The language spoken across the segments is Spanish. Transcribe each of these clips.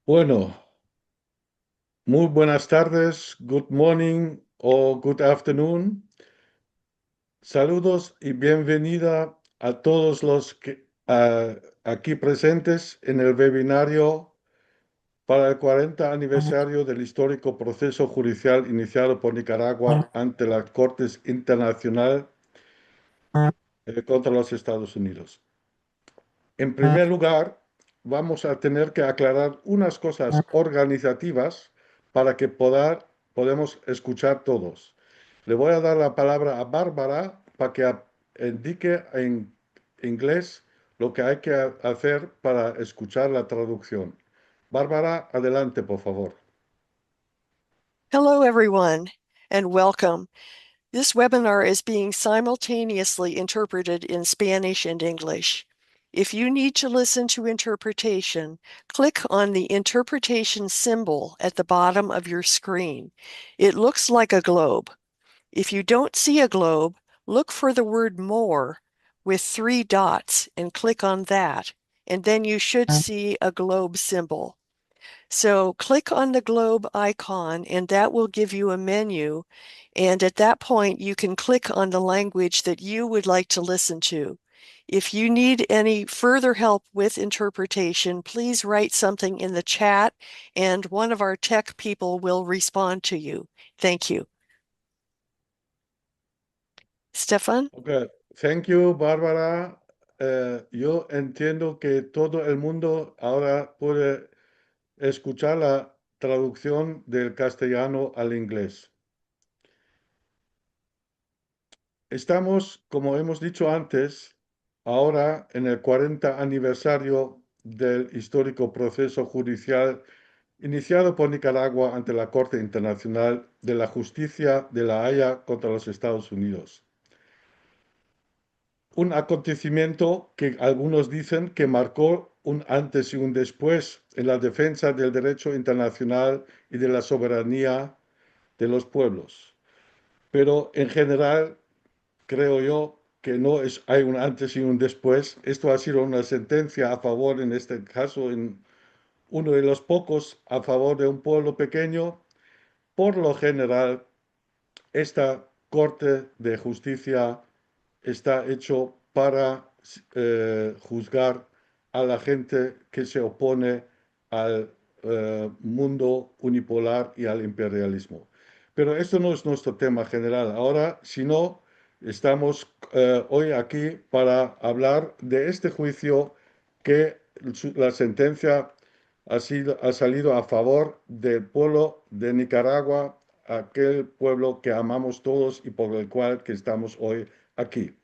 Bueno, muy buenas tardes, good morning o good afternoon. Saludos y bienvenida a todos los que aquí presentes en el webinario para el 40 aniversario del histórico proceso judicial iniciado por Nicaragua ante las Cortes Internacional contra los Estados Unidos. En primer lugar, vamos a tener que aclarar unas cosas organizativas para que podamos escuchar todos. Le voy a dar la palabra a Bárbara para que indique en inglés lo que hay que hacer para escuchar la traducción. Bárbara, adelante, por favor. Hello, everyone, and welcome. This webinar is being simultaneously interpreted in Spanish and English. If you need to listen to interpretation, click on the interpretation symbol at the bottom of your screen. It looks like a globe. If you don't see a globe, look for the word More with 3 dots and click on that, and then you should see a globe symbol. So click on the globe icon and that will give you a menu. And at that point, you can click on the language that you would like to listen to. If you need any further help with interpretation, please write something in the chat and one of our tech people will respond to you. Thank you. Stefan? Okay. Thank you, Bárbara. Yo entiendo que todo el mundo ahora puede escuchar la traducción del castellano al inglés. Estamos, como hemos dicho antes, ahora en el 40 aniversario del histórico proceso judicial iniciado por Nicaragua ante la Corte Internacional de la Justicia de La Haya contra los Estados Unidos. Un acontecimiento que algunos dicen que marcó un antes y un después en la defensa del derecho internacional y de la soberanía de los pueblos. Pero en general creo yo que no hay un antes y un después. Esto ha sido una sentencia a favor, en este caso, en uno de los pocos a favor de un pueblo pequeño. Por lo general, esta Corte de Justicia está hecho para juzgar a la gente que se opone al mundo unipolar y al imperialismo. Pero esto no es nuestro tema general ahora, sino estamos hoy aquí para hablar de este juicio que la sentencia ha salido a favor del pueblo de Nicaragua, aquel pueblo que amamos todos y por el cual que estamos hoy aquí.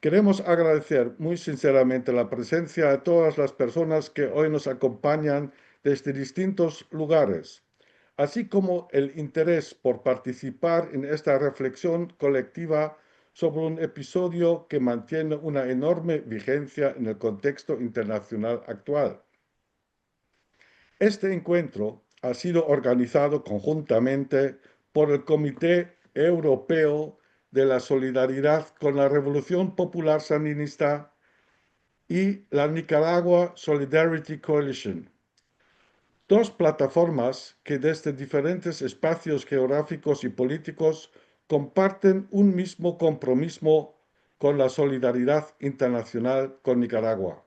Queremos agradecer muy sinceramente la presencia de todas las personas que hoy nos acompañan desde distintos lugares, así como el interés por participar en esta reflexión colectiva sobre un episodio que mantiene una enorme vigencia en el contexto internacional actual. Este encuentro ha sido organizado conjuntamente por el Comité Europeo de la Solidaridad con la Revolución Popular Sandinista y la Nicaragua Solidarity Coalition, dos plataformas que desde diferentes espacios geográficos y políticos comparten un mismo compromiso con la solidaridad internacional con Nicaragua: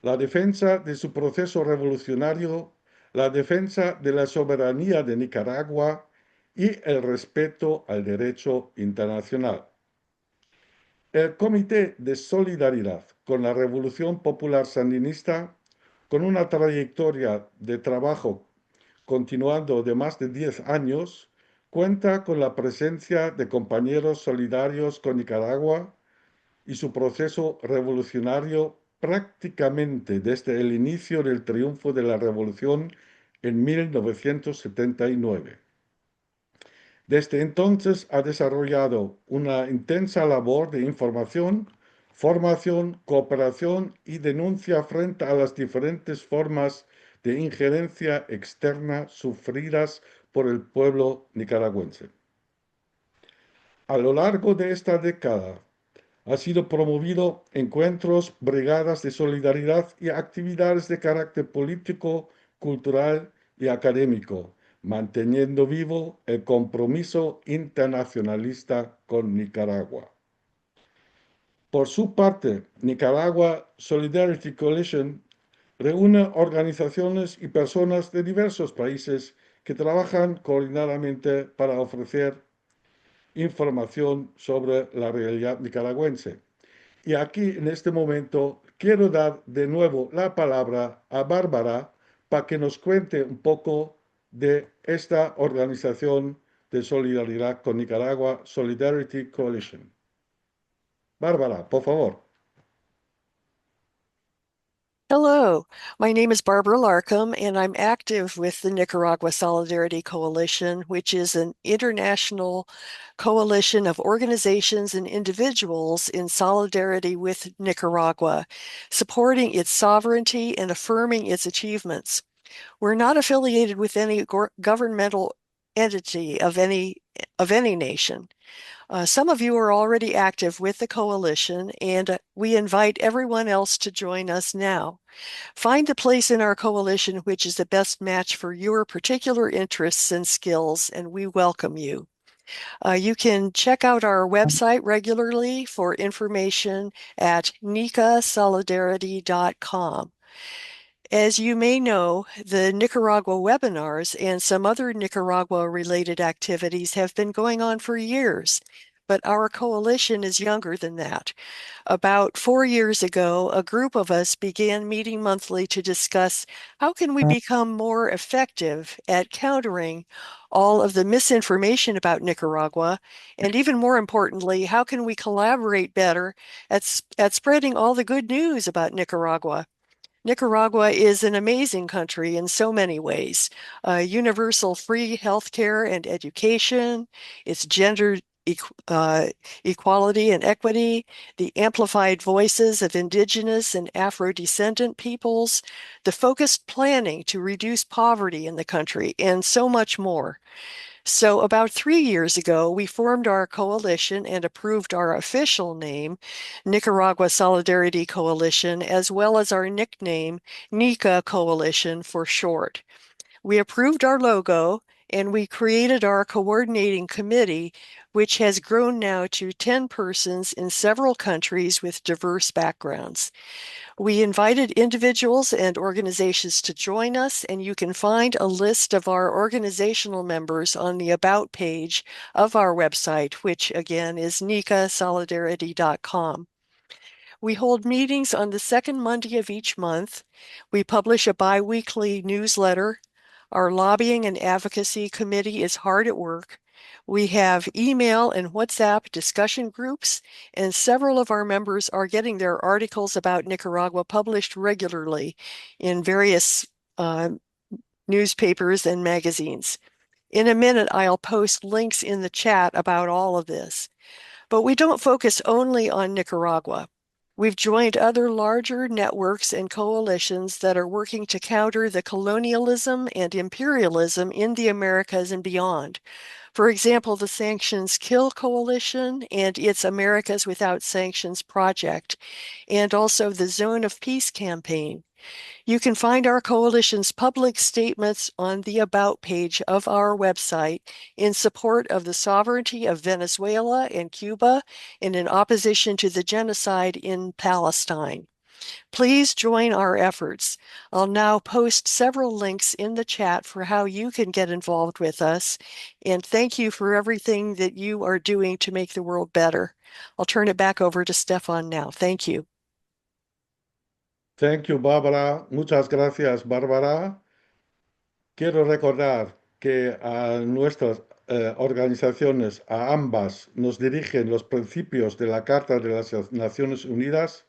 la defensa de su proceso revolucionario, la defensa de la soberanía de Nicaragua y el respeto al derecho internacional. El Comité de Solidaridad con la Revolución Popular Sandinista, con una trayectoria de trabajo continuando de más de 10 años, cuenta con la presencia de compañeros solidarios con Nicaragua y su proceso revolucionario prácticamente desde el inicio del triunfo de la revolución en 1979. Desde entonces ha desarrollado una intensa labor de información, formación, cooperación y denuncia frente a las diferentes formas de injerencia externa sufridas por el pueblo nicaragüense. A lo largo de esta década, ha sido promovido encuentros, brigadas de solidaridad y actividades de carácter político cultural y académico, manteniendo vivo el compromiso internacionalista con Nicaragua. Por su parte, Nicaragua Solidarity Coalition reúne organizaciones y personas de diversos países que trabajan coordinadamente para ofrecer información sobre la realidad nicaragüense. Y aquí, en este momento, quiero dar de nuevo la palabra a Bárbara para que nos cuente un poco de esta organización de solidaridad con Nicaragua, Solidarity Coalition. Bárbara, por favor. Hello, my name is Barbara Larkham, and I'm active with the Nicaragua Solidarity Coalition, which is an international coalition of organizations and individuals in solidarity with Nicaragua, supporting its sovereignty and affirming its achievements. We're not affiliated with any governmental entity of any nation. Some of you are already active with the coalition, and we invite everyone else to join us now. Find the place in our coalition which is the best match for your particular interests and skills, and we welcome you. You can check out our website regularly for information at nicasolidarity.com. As you may know, the Nicaragua webinars and some other Nicaragua-related activities have been going on for years, but our coalition is younger than that. About 4 years ago, a group of us began meeting monthly to discuss how can we become more effective at countering all of the misinformation about Nicaragua, and even more importantly, how can we collaborate better at spreading all the good news about Nicaragua. Nicaragua is an amazing country in so many ways. Universal free healthcare and education, its gender equality and equity, the amplified voices of indigenous and Afro-descendant peoples, the focused planning to reduce poverty in the country, and so much more. So about 3 years ago, we formed our coalition and approved our official name, Nicaragua Solidarity Coalition, as well as our nickname, NICA Coalition for short. We approved our logo, and we created our coordinating committee, which has grown now to 10 persons in several countries with diverse backgrounds. We invited individuals and organizations to join us, and you can find a list of our organizational members on the About page of our website, which again is nicasolidarity.com. We hold meetings on the second Monday of each month. We publish a bi-weekly newsletter. Our lobbying and advocacy committee is hard at work. We have email and WhatsApp discussion groups, and several of our members are getting their articles about Nicaragua published regularly in various newspapers and magazines. In a minute, I'll post links in the chat about all of this. But we don't focus only on Nicaragua. We've joined other larger networks and coalitions that are working to counter the colonialism and imperialism in the Americas and beyond. For example, the Sanctions Kill Coalition and its Americas Without Sanctions project, and also the Zone of Peace campaign. You can find our coalition's public statements on the About page of our website in support of the sovereignty of Venezuela and Cuba and in opposition to the genocide in Palestine. Please join our efforts. I'll now post several links in the chat for how you can get involved with us. And thank you for everything that you are doing to make the world better. I'll turn it back over to Stefan now. Thank you. Thank you, Bárbara. Muchas gracias, Bárbara. Quiero recordar que a nuestras organizaciones, a ambas, nos dirigen los principios de la Carta de las Naciones Unidas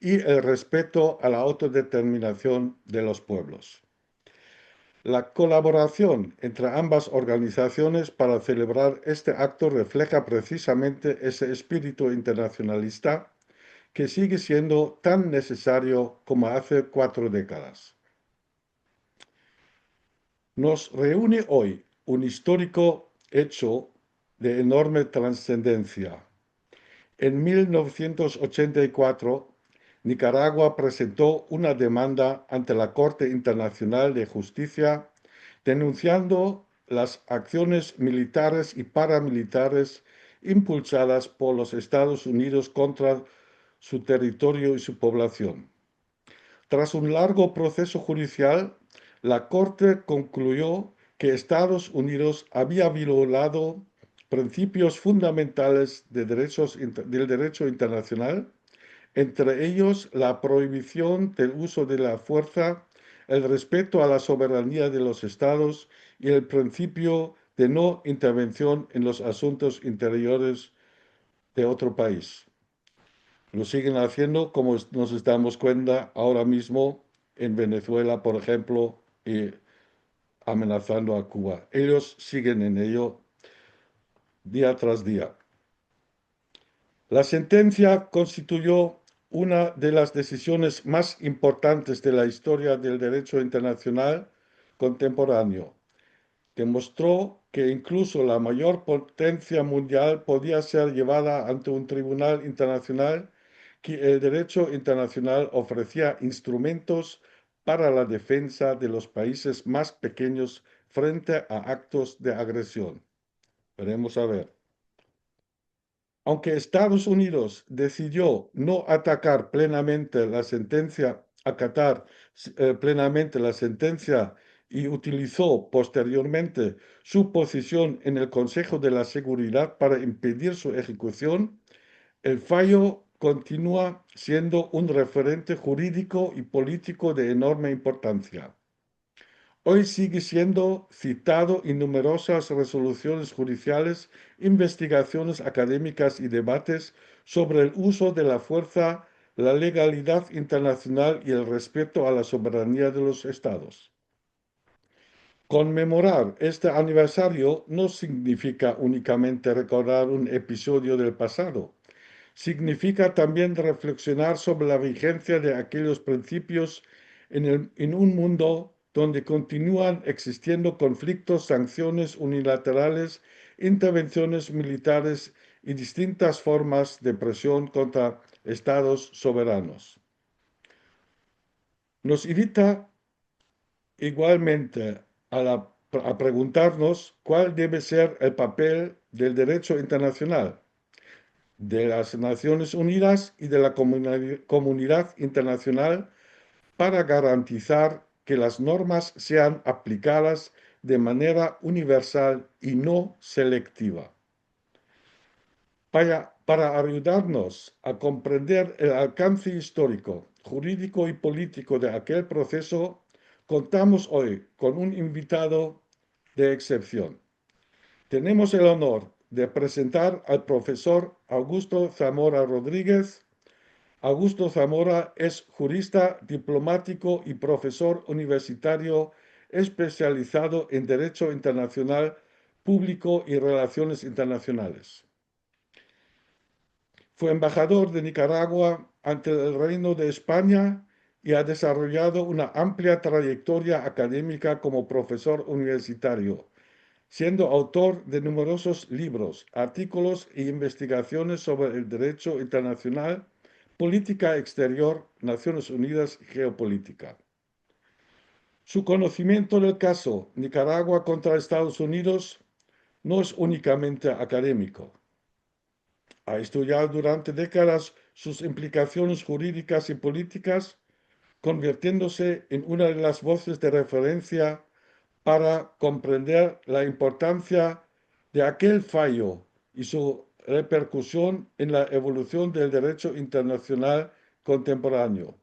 y el respeto a la autodeterminación de los pueblos. La colaboración entre ambas organizaciones para celebrar este acto refleja precisamente ese espíritu internacionalista que sigue siendo tan necesario como hace 4 décadas. Nos reúne hoy un histórico hecho de enorme trascendencia. En 1984, Nicaragua presentó una demanda ante la Corte Internacional de Justicia denunciando las acciones militares y paramilitares impulsadas por los Estados Unidos contra su territorio y su población. Tras un largo proceso judicial, la Corte concluyó que Estados Unidos había violado principios fundamentales del derecho internacional, entre ellos la prohibición del uso de la fuerza, el respeto a la soberanía de los estados y el principio de no intervención en los asuntos interiores de otro país. Lo siguen haciendo, como nos damos cuenta ahora mismo en Venezuela, por ejemplo, y amenazando a Cuba. Ellos siguen en ello día tras día. La sentencia constituyó una de las decisiones más importantes de la historia del derecho internacional contemporáneo. Demostró que incluso la mayor potencia mundial podía ser llevada ante un tribunal internacional, que el derecho internacional ofrecía instrumentos para la defensa de los países más pequeños frente a actos de agresión. Veremos a ver. Aunque Estados Unidos decidió no atacar plenamente la sentencia, acatar plenamente la sentencia y utilizó posteriormente su posición en el Consejo de la Seguridad para impedir su ejecución, el fallo continúa siendo un referente jurídico y político de enorme importancia. Hoy sigue siendo citado en numerosas resoluciones judiciales, investigaciones académicas y debates sobre el uso de la fuerza, la legalidad internacional y el respeto a la soberanía de los estados. Conmemorar este aniversario no significa únicamente recordar un episodio del pasado. Significa también reflexionar sobre la vigencia de aquellos principios en un mundo donde continúan existiendo conflictos, sanciones unilaterales, intervenciones militares y distintas formas de presión contra estados soberanos. Nos invita igualmente a preguntarnos cuál debe ser el papel del derecho internacional, de las Naciones Unidas y de la comunidad internacional para garantizar que las normas sean aplicadas de manera universal y no selectiva. Para ayudarnos a comprender el alcance histórico, jurídico y político de aquel proceso, contamos hoy con un invitado de excepción. Tenemos el honor de presentar al profesor Augusto Zamora Rodríguez. Augusto Zamora es jurista, diplomático y profesor universitario especializado en Derecho Internacional Público y Relaciones Internacionales. Fue embajador de Nicaragua ante el Reino de España y ha desarrollado una amplia trayectoria académica como profesor universitario, siendo autor de numerosos libros, artículos e investigaciones sobre el derecho internacional, política exterior, Naciones Unidas y geopolítica. Su conocimiento del caso Nicaragua contra Estados Unidos no es únicamente académico. Ha estudiado durante décadas sus implicaciones jurídicas y políticas, convirtiéndose en una de las voces de referencia para comprender la importancia de aquel fallo y su repercusión en la evolución del derecho internacional contemporáneo.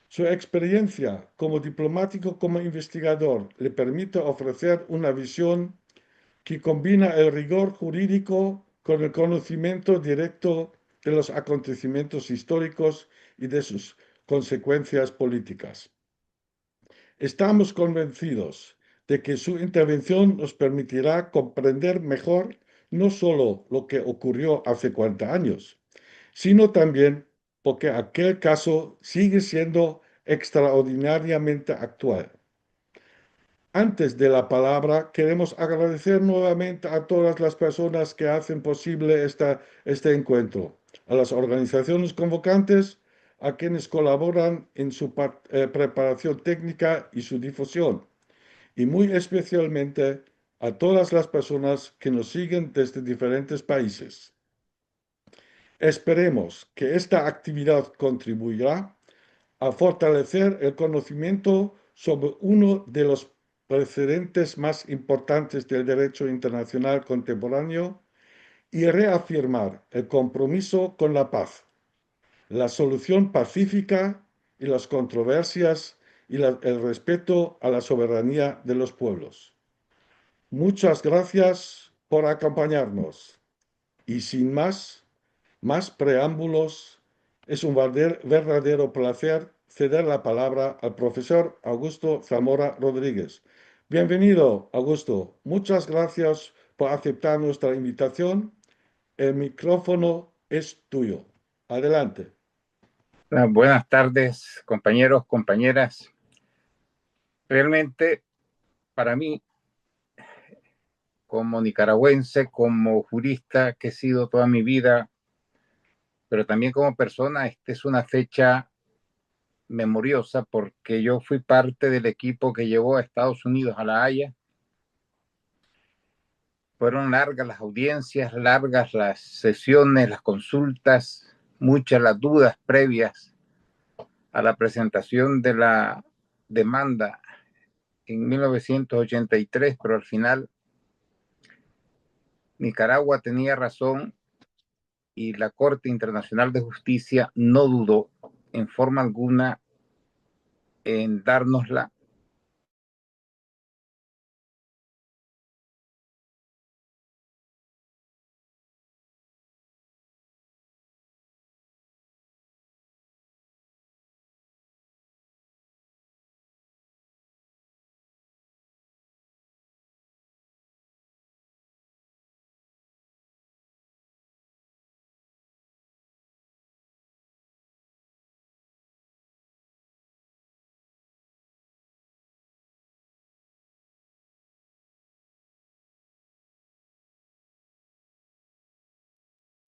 Su experiencia como diplomático, como investigador, le permite ofrecer una visión que combina el rigor jurídico con el conocimiento directo de los acontecimientos históricos y de sus consecuencias políticas. Estamos convencidos de que su intervención nos permitirá comprender mejor no solo lo que ocurrió hace 40 años, sino también porque aquel caso sigue siendo extraordinariamente actual. Antes de la palabra, queremos agradecer nuevamente a todas las personas que hacen posible este encuentro, a las organizaciones convocantes, a quienes colaboran en su preparación técnica y su difusión, y muy especialmente a todas las personas que nos siguen desde diferentes países. Esperemos que esta actividad contribuirá a fortalecer el conocimiento sobre uno de los precedentes más importantes del derecho internacional contemporáneo y reafirmar el compromiso con la paz, la solución pacífica y las controversias y el respeto a la soberanía de los pueblos. Muchas gracias por acompañarnos y sin más preámbulos, es un verdadero placer ceder la palabra al profesor Augusto Zamora Rodríguez. Bienvenido, Augusto. Muchas gracias por aceptar nuestra invitación. El micrófono es tuyo. Adelante. Buenas tardes, compañeros, compañeras. Realmente, para mí, como nicaragüense, como jurista que he sido toda mi vida, pero también como persona, esta es una fecha memoriosa porque yo fui parte del equipo que llevó a Estados Unidos a La Haya. Fueron largas las audiencias, largas las sesiones, las consultas, muchas las dudas previas a la presentación de la demanda en 1983, pero al final Nicaragua tenía razón y la Corte Internacional de Justicia no dudó en forma alguna en dárnosla.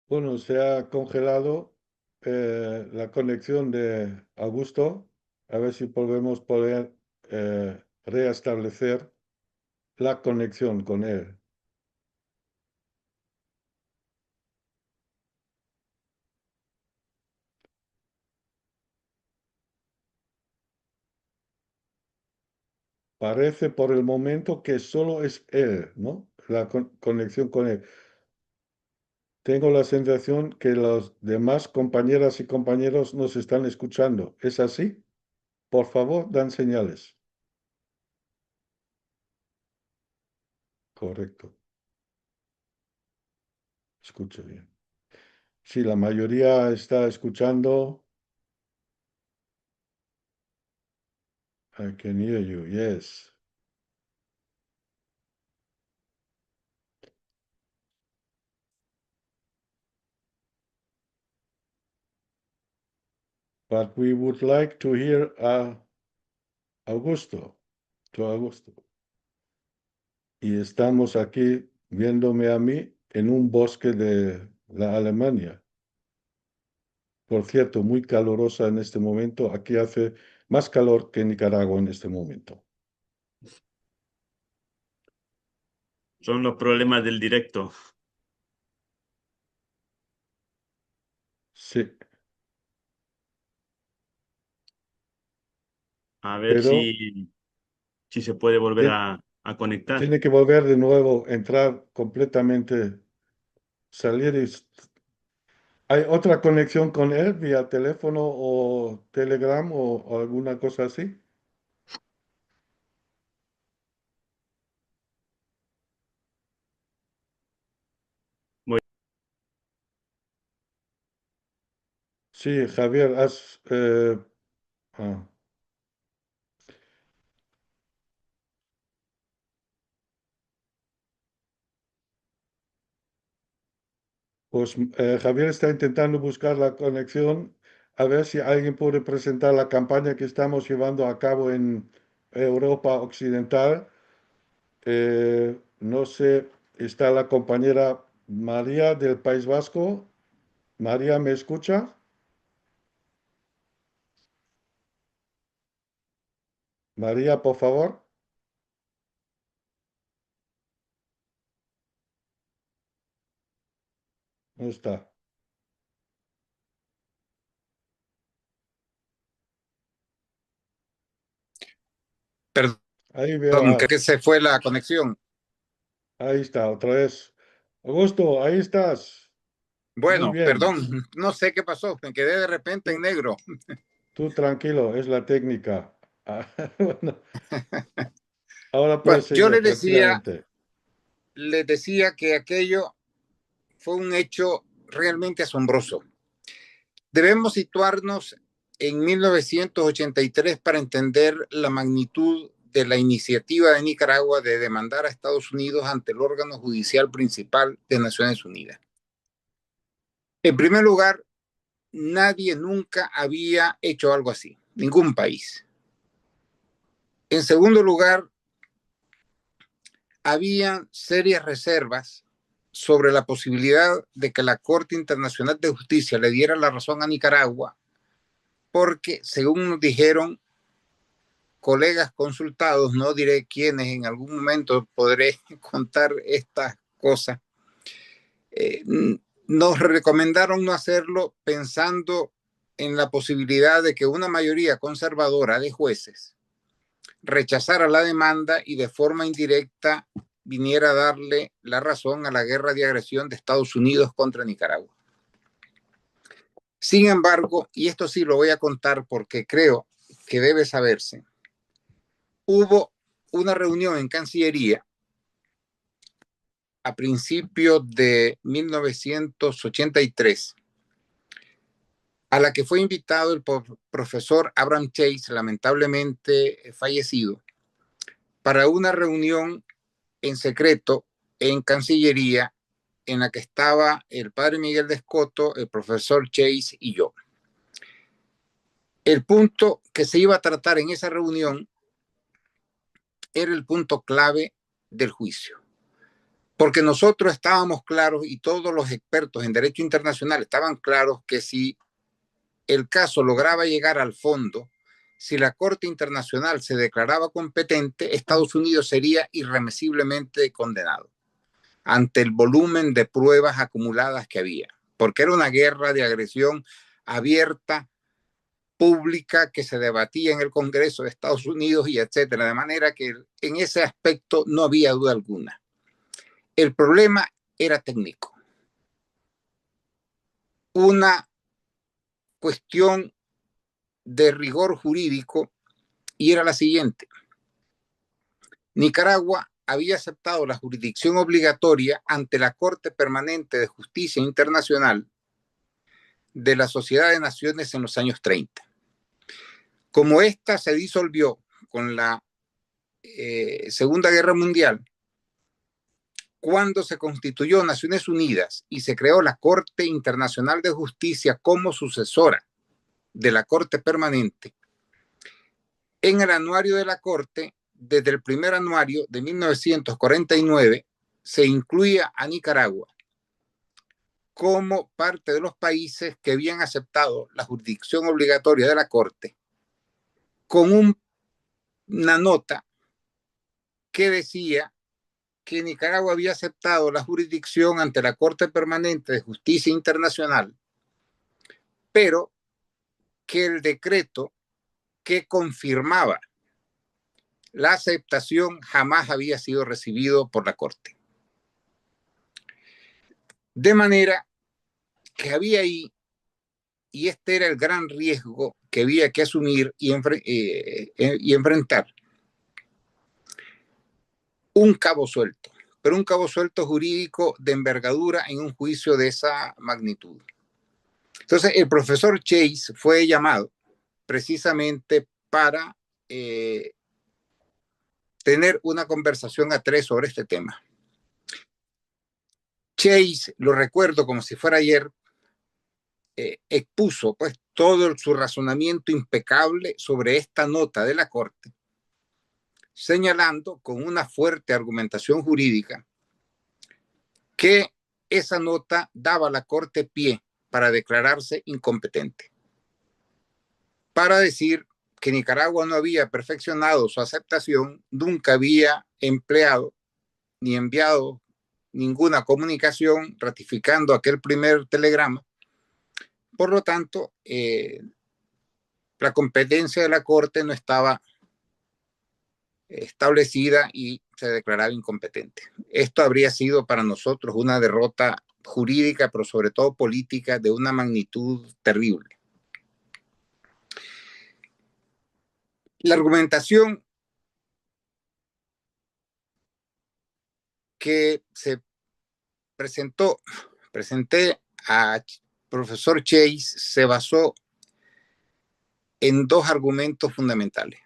Bueno, se ha congelado la conexión de Augusto. A ver si podemos poder reestablecer la conexión con él. Parece por el momento que solo es él, ¿no? La conexión con él. Tengo la sensación que las demás compañeras y compañeros nos están escuchando. ¿Es así? Por favor, dan señales. Correcto. Escucho bien. Sí, la mayoría está escuchando. I can hear you, yes. But we would like to hear Augusto, to Augusto. Y estamos aquí viéndome a mí en un bosque de la Alemania. Por cierto, muy calurosa en este momento. Aquí hace más calor que en Nicaragua en este momento. Son los problemas del directo. Sí, A ver pero si se puede volver a conectar. tiene que volver de nuevo, entrar completamente, salir y... ¿Hay otra conexión con él vía teléfono o Telegram o alguna cosa así? Muy- Sí, Javier, ah, pues Javier está intentando buscar la conexión a ver si alguien puede presentar la campaña que estamos llevando a cabo en Europa Occidental. No sé, está la compañera María del País Vasco. María, ¿me escucha? María, por favor. No está. Perdón, Ahí veo. creo que se fue la conexión. Ahí está, otra vez. Augusto, ahí estás. Muy Bueno, bien. perdón, no sé qué pasó, me quedé de repente en Tú, negro. tú tranquilo, es la técnica. Ah, bueno, ahora Bueno, puedes seguir tranquilamente. les decía que aquello fue un hecho realmente asombroso. Debemos situarnos en 1983 para entender la magnitud de la iniciativa de Nicaragua de demandar a Estados Unidos ante el órgano judicial principal de Naciones Unidas. En primer lugar, nadie nunca había hecho algo así, ningún país. En segundo lugar, había serias reservas sobre la posibilidad de que la Corte Internacional de Justicia le diera la razón a Nicaragua, porque según nos dijeron colegas consultados, no diré quiénes, en algún momento podré contar estas cosas, eh, nos recomendaron no hacerlo pensando en la posibilidad de que una mayoría conservadora de jueces rechazara la demanda y de forma indirecta viniera a darle la razón a la guerra de agresión de Estados Unidos contra Nicaragua. Sin embargo, y esto sí lo voy a contar porque creo que debe saberse, hubo una reunión en Cancillería a principios de 1983 a la que fue invitado el profesor Abraham Chase, lamentablemente fallecido, para una reunión en secreto en Cancillería en la que estaba el padre Miguel de Escoto, el profesor Chase y yo. El punto que se iba a tratar en esa reunión era el punto clave del juicio, porque nosotros estábamos claros y todos los expertos en derecho internacional estaban claros que si el caso lograba llegar al fondo, si la Corte Internacional se declaraba competente, Estados Unidos sería irremisiblemente condenado ante el volumen de pruebas acumuladas que había, porque era una guerra de agresión abierta, pública, que se debatía en el Congreso de Estados Unidos y etcétera, de manera que en ese aspecto no había duda alguna. El problema era técnico. Una cuestión de rigor jurídico y era la siguiente. Nicaragua había aceptado la jurisdicción obligatoria ante la Corte Permanente de Justicia Internacional de la Sociedad de Naciones en los años 30. Como esta se disolvió con la Segunda Guerra Mundial, cuando se constituyó Naciones Unidas y se creó la Corte Internacional de Justicia como sucesora de la Corte Permanente, en el anuario de la Corte, desde el primer anuario de 1949, se incluía a Nicaragua como parte de los países que habían aceptado la jurisdicción obligatoria de la Corte, con una nota que decía que Nicaragua había aceptado la jurisdicción ante la Corte Permanente de Justicia Internacional, pero que el decreto que confirmaba la aceptación jamás había sido recibido por la Corte. De manera que había ahí, y este era el gran riesgo que había que asumir y enfrentar, un cabo suelto, pero un cabo suelto jurídico de envergadura en un juicio de esa magnitud. Entonces, el profesor Chase fue llamado precisamente para tener una conversación a tres sobre este tema. Chase, lo recuerdo como si fuera ayer, expuso pues todo su razonamiento impecable sobre esta nota de la Corte, señalando con una fuerte argumentación jurídica que esa nota daba a la Corte pie para declararse incompetente, para decir que Nicaragua no había perfeccionado su aceptación, nunca había empleado ni enviado ninguna comunicación ratificando aquel primer telegrama. Por lo tanto, la competencia de la Corte no estaba establecida y se declaraba incompetente. Esto habría sido para nosotros una derrota jurídica, pero sobre todo política, de una magnitud terrible. La argumentación que presenté a profesor Chase se basó en dos argumentos fundamentales.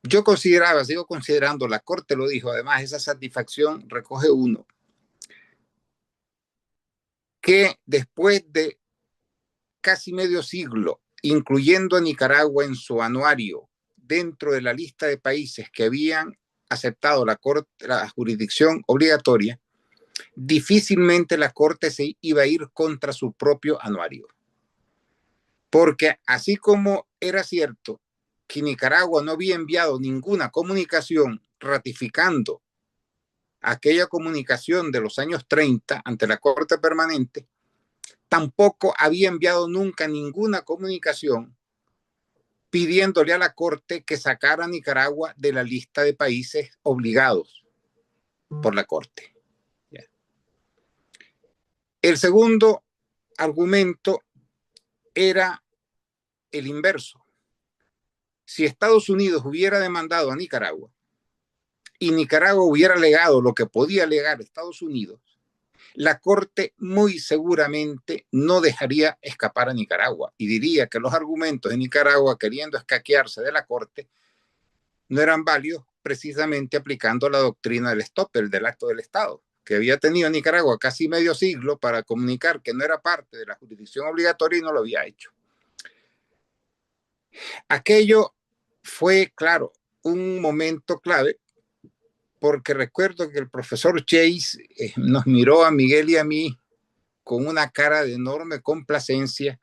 Yo sigo considerando, la Corte lo dijo, además esa satisfacción recoge uno, que después de casi medio siglo, incluyendo a Nicaragua en su anuario, dentro de la lista de países que habían aceptado la jurisdicción obligatoria, difícilmente la Corte se iba a ir contra su propio anuario. Porque así como era cierto que Nicaragua no había enviado ninguna comunicación ratificando aquella comunicación de los años 30 ante la Corte Permanente, tampoco había enviado nunca ninguna comunicación pidiéndole a la Corte que sacara a Nicaragua de la lista de países obligados por la Corte. El segundo argumento era el inverso. Si Estados Unidos hubiera demandado a Nicaragua y Nicaragua hubiera alegado lo que podía alegar Estados Unidos, la Corte muy seguramente no dejaría escapar a Nicaragua y diría que los argumentos de Nicaragua queriendo escaquearse de la Corte no eran válidos, precisamente aplicando la doctrina del estoppel, del acto del Estado, que había tenido Nicaragua casi medio siglo para comunicar que no era parte de la jurisdicción obligatoria y no lo había hecho. Aquello fue, claro, un momento clave, porque recuerdo que el profesor Chase nos miró a Miguel y a mí con una cara de enorme complacencia,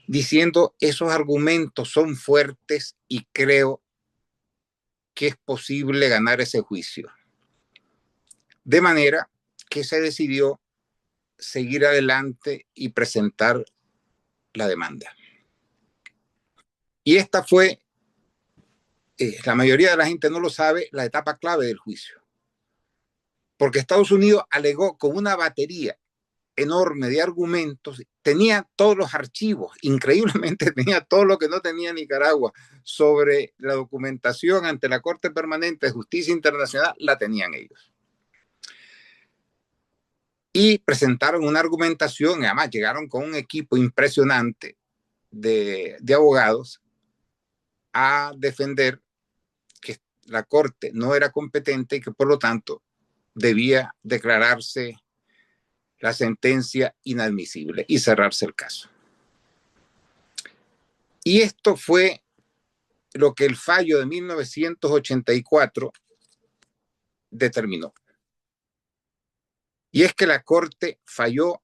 diciendo: esos argumentos son fuertes y creo que es posible ganar ese juicio. De manera que se decidió seguir adelante y presentar la demanda. Y esta fue, la mayoría de la gente no lo sabe, la etapa clave del juicio. Porque Estados Unidos alegó con una batería enorme de argumentos, tenía todos los archivos, increíblemente tenía todo lo que no tenía Nicaragua sobre la documentación ante la Corte Permanente de Justicia Internacional, la tenían ellos. Y presentaron una argumentación, y además llegaron con un equipo impresionante de abogados a defender que la Corte no era competente y que por lo tanto debía declararse la sentencia inadmisible y cerrarse el caso. Y esto fue lo que el fallo de 1984 determinó. Y es que la Corte falló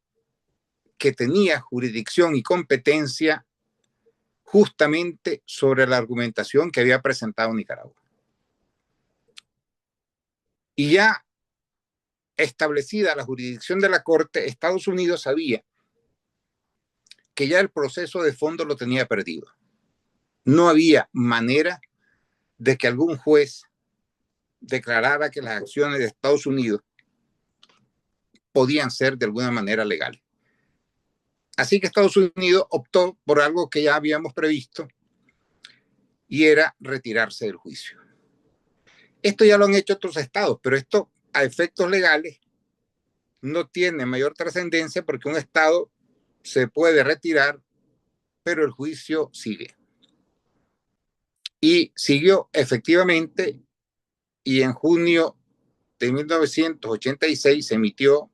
que tenía jurisdicción y competencia justamente sobre la argumentación que había presentado Nicaragua. Y ya establecida la jurisdicción de la Corte, Estados Unidos sabía que ya el proceso de fondo lo tenía perdido. No había manera de que algún juez declarara que las acciones de Estados Unidos podían ser de alguna manera legales. Así que Estados Unidos optó por algo que ya habíamos previsto y era retirarse del juicio. Esto ya lo han hecho otros estados, pero esto a efectos legales no tiene mayor trascendencia porque un estado se puede retirar, pero el juicio sigue. Y siguió efectivamente, y en junio de 1986 se emitió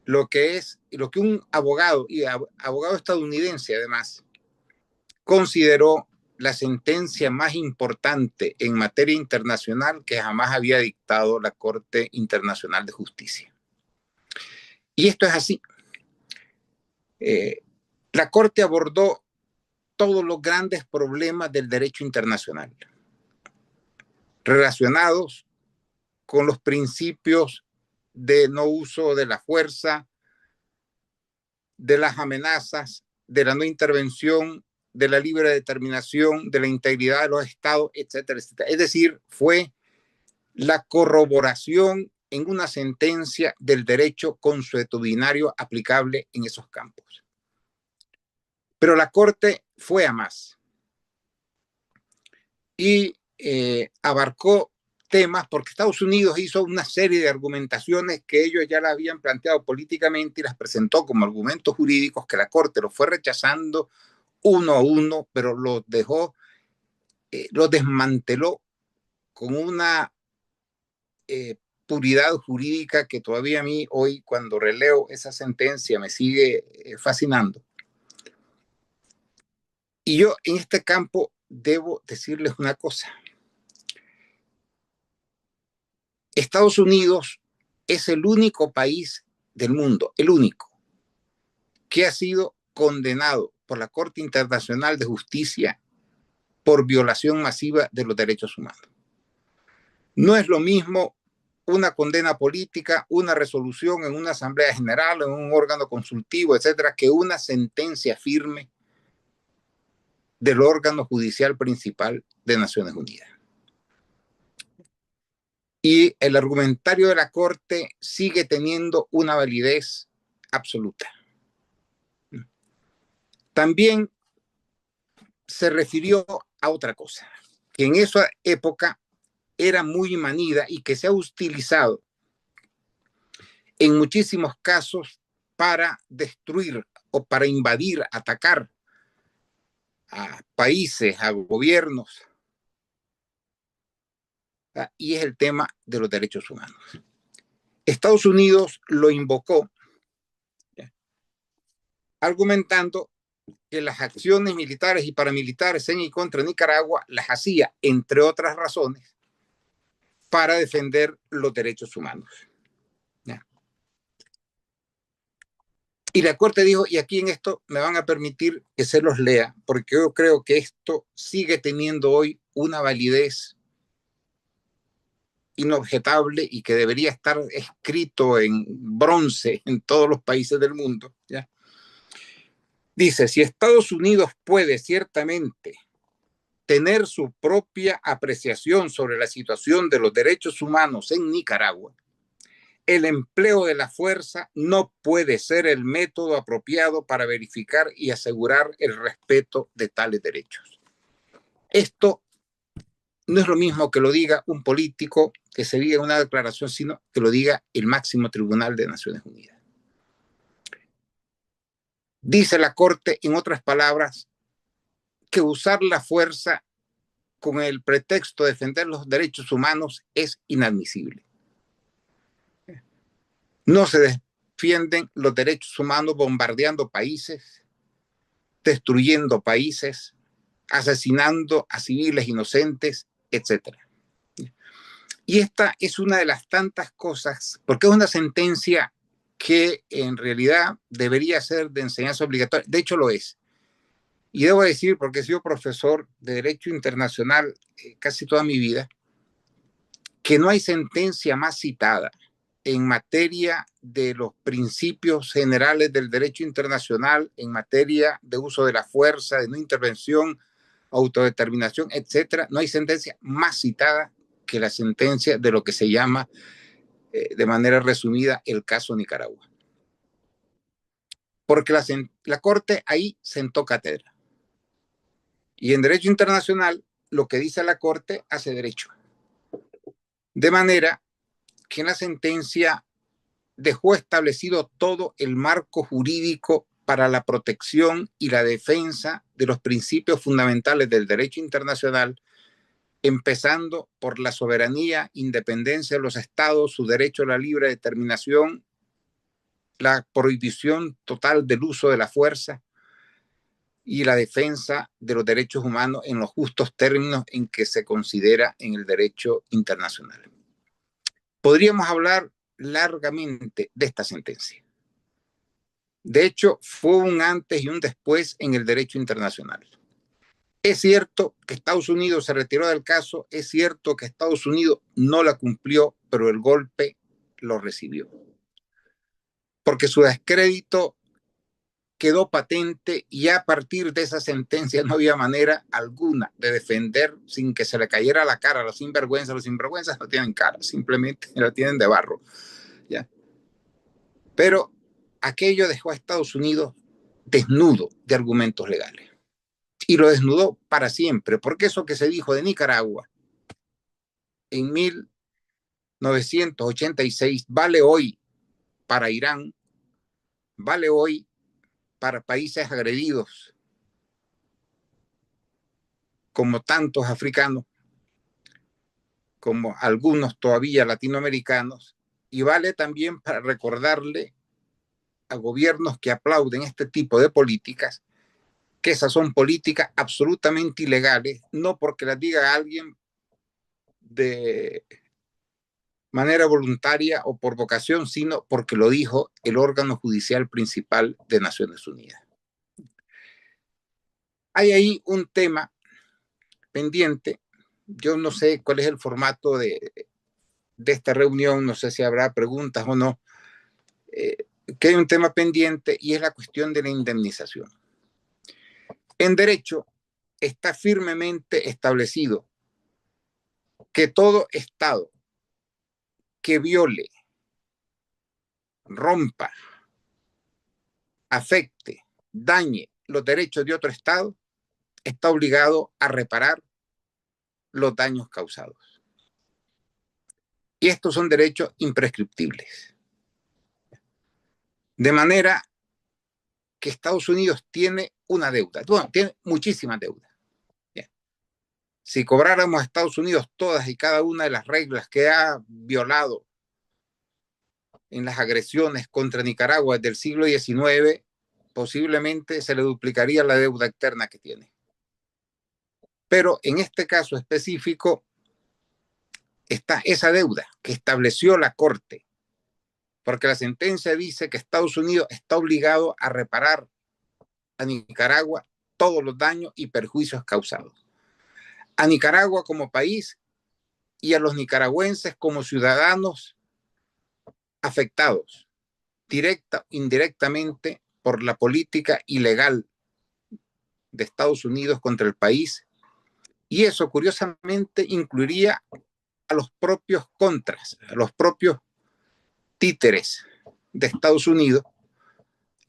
lo que un abogado, y abogado estadounidense además, consideró la sentencia más importante en materia internacional que jamás había dictado la Corte Internacional de Justicia. Y esto es así. La Corte abordó todos los grandes problemas del derecho internacional relacionados con los principios de no uso de la fuerza, de las amenazas, de la no intervención, de la libre determinación, de la integridad de los estados, etcétera, etcétera. Es decir, fue la corroboración en una sentencia del derecho consuetudinario aplicable en esos campos. Pero la Corte fue a más y abarcó temas porque Estados Unidos hizo una serie de argumentaciones que ellos ya la habían planteado políticamente y las presentó como argumentos jurídicos que la Corte los fue rechazando uno a uno, pero los dejó, los desmanteló con una puridad jurídica que todavía a mí hoy, cuando releo esa sentencia, me sigue fascinando. Y yo en este campo debo decirles una cosa. Estados Unidos es el único país del mundo, el único, que ha sido condenado por la Corte Internacional de Justicia por violación masiva de los derechos humanos. No es lo mismo una condena política, una resolución en una asamblea general, en un órgano consultivo, etcétera, que una sentencia firme del órgano judicial principal de Naciones Unidas. Y el argumentario de la Corte sigue teniendo una validez absoluta. También se refirió a otra cosa, que en esa época era muy manida y que se ha utilizado en muchísimos casos para destruir o para invadir, atacar a países, a gobiernos, y es el tema de los derechos humanos. Estados Unidos lo invocó argumentando que las acciones militares y paramilitares en y contra Nicaragua las hacía, entre otras razones, para defender los derechos humanos. Y la Corte dijo, y aquí en esto me van a permitir que se los lea, porque yo creo que esto sigue teniendo hoy una validez inobjetable y que debería estar escrito en bronce en todos los países del mundo, ¿ya? Dice, si Estados Unidos puede ciertamente tener su propia apreciación sobre la situación de los derechos humanos en Nicaragua, el empleo de la fuerza no puede ser el método apropiado para verificar y asegurar el respeto de tales derechos. Esto no es lo mismo que lo diga un político, que se diga en una declaración, sino que lo diga el máximo tribunal de Naciones Unidas. Dice la Corte, en otras palabras, que usar la fuerza con el pretexto de defender los derechos humanos es inadmisible. No se defienden los derechos humanos bombardeando países, destruyendo países, asesinando a civiles inocentes, etc. Y esta es una de las tantas cosas, porque es una sentencia que en realidad debería ser de enseñanza obligatoria. De hecho, lo es. Y debo decir, porque he sido profesor de Derecho Internacional casi toda mi vida, que no hay sentencia más citada en materia de los principios generales del derecho internacional, en materia de uso de la fuerza, de no intervención, autodeterminación, etcétera. No hay sentencia más citada que la sentencia de lo que se llama, de manera resumida, el caso Nicaragua. Porque la Corte ahí sentó cátedra. Y en derecho internacional, lo que dice la Corte hace derecho. De manera que en la sentencia dejó establecido todo el marco jurídico para la protección y la defensa de los principios fundamentales del derecho internacional, empezando por la soberanía, independencia de los estados, su derecho a la libre determinación, la prohibición total del uso de la fuerza y la defensa de los derechos humanos en los justos términos en que se considera en el derecho internacional. Podríamos hablar largamente de esta sentencia. De hecho, fue un antes y un después en el derecho internacional. Es cierto que Estados Unidos se retiró del caso, es cierto que Estados Unidos no la cumplió, pero el golpe lo recibió. Porque su descrédito quedó patente y a partir de esa sentencia no había manera alguna de defender sin que se le cayera la cara a los sinvergüenzas. Los sinvergüenzas no tienen cara, simplemente la tienen de barro. ¿Ya? Pero aquello dejó a Estados Unidos desnudo de argumentos legales. Y lo desnudó para siempre, porque eso que se dijo de Nicaragua en 1986 vale hoy para Irán, vale hoy para países agredidos como tantos africanos, como algunos todavía latinoamericanos, y vale también para recordarle a gobiernos que aplauden este tipo de políticas que esas son políticas absolutamente ilegales, no porque las diga alguien de manera voluntaria o por vocación, sino porque lo dijo el órgano judicial principal de Naciones Unidas. Hay ahí un tema pendiente. Yo no sé cuál es el formato de esta reunión, no sé si habrá preguntas o no, que hay un tema pendiente y es la cuestión de la indemnización. En derecho está firmemente establecido que todo Estado que viole, rompa, afecte, dañe los derechos de otro Estado, está obligado a reparar los daños causados. Y estos son derechos imprescriptibles. De manera que Estados Unidos tiene una deuda, bueno, tiene muchísimas deudas. Bien. Si cobráramos a Estados Unidos todas y cada una de las reglas que ha violado en las agresiones contra Nicaragua desde el siglo XIX, posiblemente se le duplicaría la deuda externa que tiene. Pero en este caso específico está esa deuda que estableció la Corte, porque la sentencia dice que Estados Unidos está obligado a reparar a Nicaragua todos los daños y perjuicios causados. A Nicaragua como país y a los nicaragüenses como ciudadanos afectados, directa o indirectamente, por la política ilegal de Estados Unidos contra el país. Y eso, curiosamente, incluiría a los propios contras, a los propios títeres de Estados Unidos,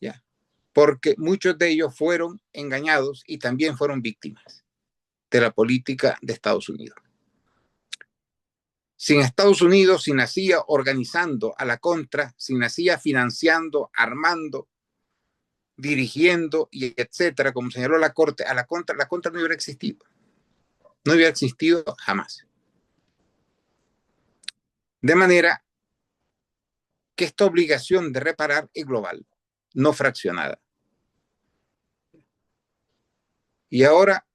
¿ya? Porque muchos de ellos fueron engañados y también fueron víctimas de la política de Estados Unidos. Sin Estados Unidos, si nacía organizando a la contra, si nacía financiando, armando, dirigiendo y etcétera, como señaló la Corte, la contra no hubiera existido. No hubiera existido jamás. De manera que esta obligación de reparar es global, no fraccionada. Y ahora,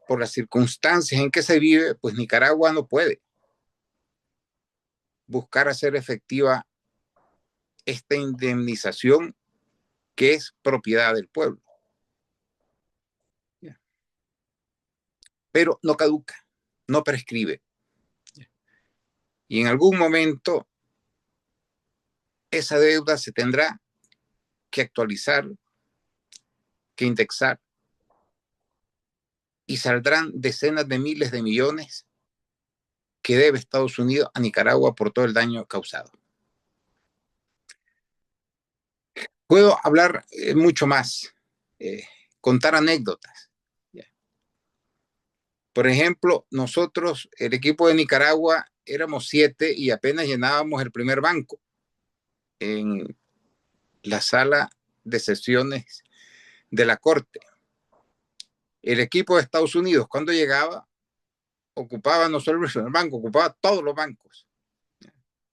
por las circunstancias en que se vive, pues Nicaragua no puede buscar hacer efectiva esta indemnización que es propiedad del pueblo. Pero no caduca, no prescribe. Y en algún momento esa deuda se tendrá que actualizar, que indexar, y saldrán decenas de miles de millones que debe Estados Unidos a Nicaragua por todo el daño causado. Puedo hablar mucho más, contar anécdotas. Por ejemplo, nosotros, el equipo de Nicaragua, éramos 7 y apenas llenábamos el primer banco en la sala de sesiones de la Corte. El equipo de Estados Unidos, cuando llegaba, ocupaba no solo el banco, ocupaba todos los bancos.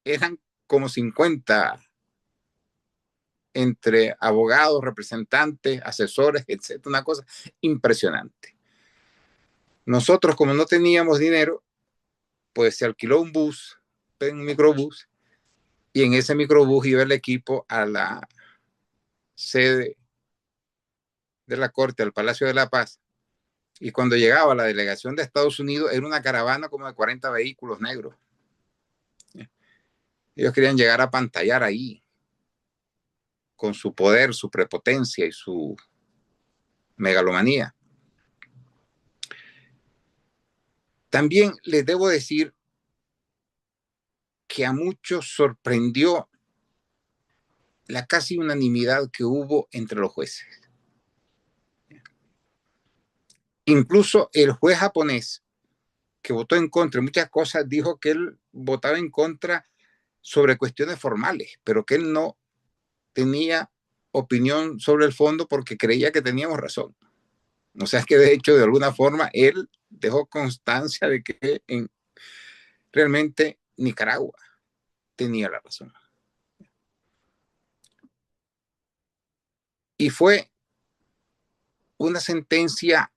Eran como 50 entre abogados, representantes, asesores, etc. Una cosa impresionante. Nosotros, como no teníamos dinero, pues se alquiló un bus, un microbús, y en ese microbús iba el equipo a la sede de la Corte, al Palacio de la Paz, Y cuando llegaba la delegación de Estados Unidos, era una caravana como de 40 vehículos negros. Ellos querían llegar a pantallar ahí, con su poder, su prepotencia y su megalomanía. También les debo decir que a muchos sorprendió la casi unanimidad que hubo entre los jueces. Incluso el juez japonés, que votó en contra de muchas cosas, dijo que él votaba en contra sobre cuestiones formales, pero que él no tenía opinión sobre el fondo porque creía que teníamos razón. O sea, que de hecho, de alguna forma, él dejó constancia de que realmente Nicaragua tenía la razón. Y fue una sentencia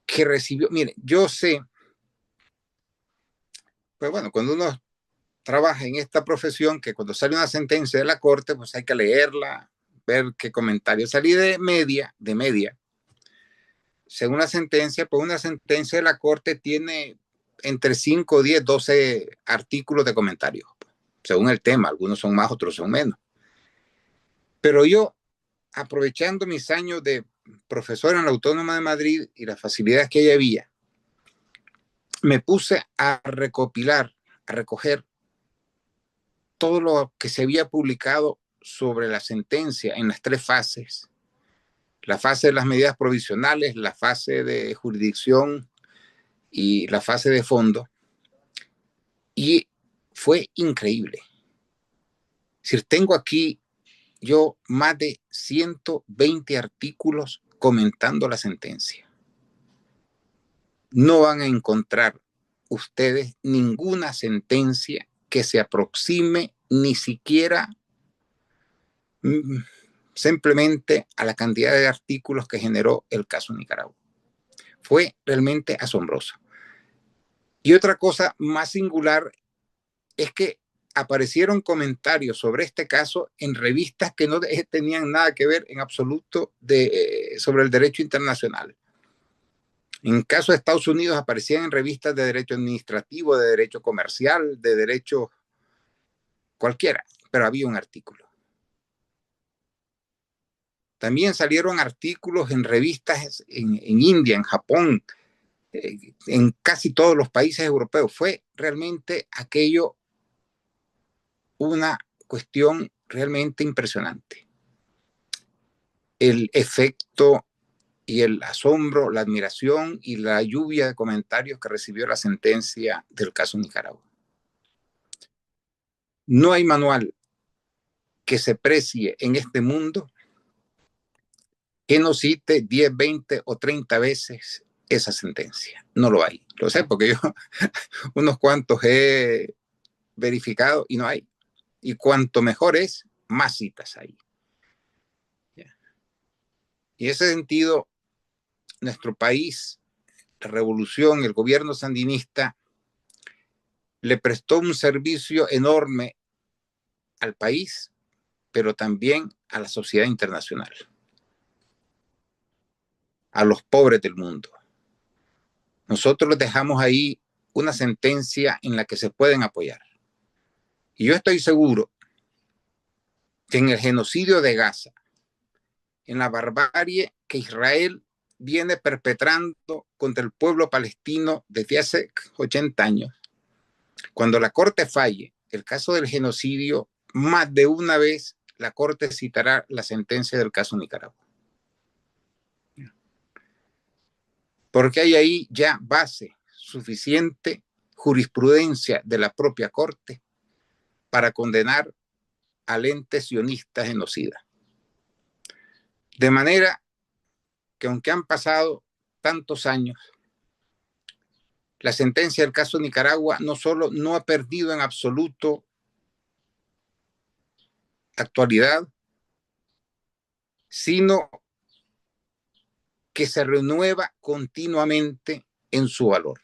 que recibió, mire, yo sé, pues bueno, cuando uno trabaja en esta profesión, que cuando sale una sentencia de la corte, pues hay que leerla, ver qué comentarios. Salí de media, según la sentencia, pues una sentencia de la corte tiene entre 5, 10, 12 artículos de comentarios, según el tema. Algunos son más, otros son menos. Pero yo, aprovechando mis años de profesor en la Autónoma de Madrid y las facilidades que ahí había, me puse a recopilar, a recoger todo lo que se había publicado sobre la sentencia en las 3 fases. La fase de las medidas provisionales, la fase de jurisdicción y la fase de fondo. Y fue increíble. Si tengo aquí yo más de 120 artículos comentando la sentencia. No van a encontrar ustedes ninguna sentencia que se aproxime ni siquiera simplemente a la cantidad de artículos que generó el caso Nicaragua. Fue realmente asombroso. Y otra cosa más singular es que aparecieron comentarios sobre este caso en revistas que no tenían nada que ver en absoluto sobre el derecho internacional. En caso de Estados Unidos aparecían en revistas de derecho administrativo, de derecho comercial, de derecho cualquiera, pero había un artículo. También salieron artículos en revistas en India, en Japón, en casi todos los países europeos. Fue realmente aquello una cuestión realmente impresionante. El efecto y el asombro, la admiración y la lluvia de comentarios que recibió la sentencia del caso Nicaragua. No hay manual que se precie en este mundo que no cite 10, 20 o 30 veces esa sentencia. No lo hay. Lo sé porque yo unos cuantos he verificado y no hay. Y cuanto mejor es, más citas hay. Y en ese sentido, nuestro país, la revolución, el gobierno sandinista, le prestó un servicio enorme al país, pero también a la sociedad internacional, a los pobres del mundo. Nosotros les dejamos ahí una sentencia en la que se pueden apoyar. Y yo estoy seguro que en el genocidio de Gaza, en la barbarie que Israel viene perpetrando contra el pueblo palestino desde hace 80 años, cuando la Corte falle el caso del genocidio, más de una vez la Corte citará la sentencia del caso Nicaragua. Porque hay ahí ya base suficiente, jurisprudencia de la propia Corte para condenar al ente sionista genocida. De manera que aunque han pasado tantos años, la sentencia del caso Nicaragua no solo no ha perdido en absoluto actualidad, sino que se renueva continuamente en su valor.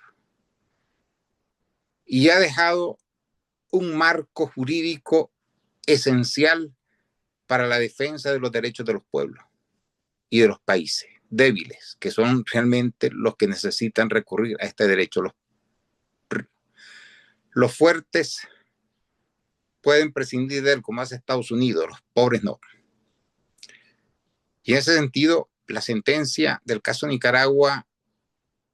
Y ha dejado un marco jurídico esencial para la defensa de los derechos de los pueblos y de los países, débiles, que son realmente los que necesitan recurrir a este derecho. Los fuertes pueden prescindir de él, como hace Estados Unidos, los pobres no. Y en ese sentido, la sentencia del caso Nicaragua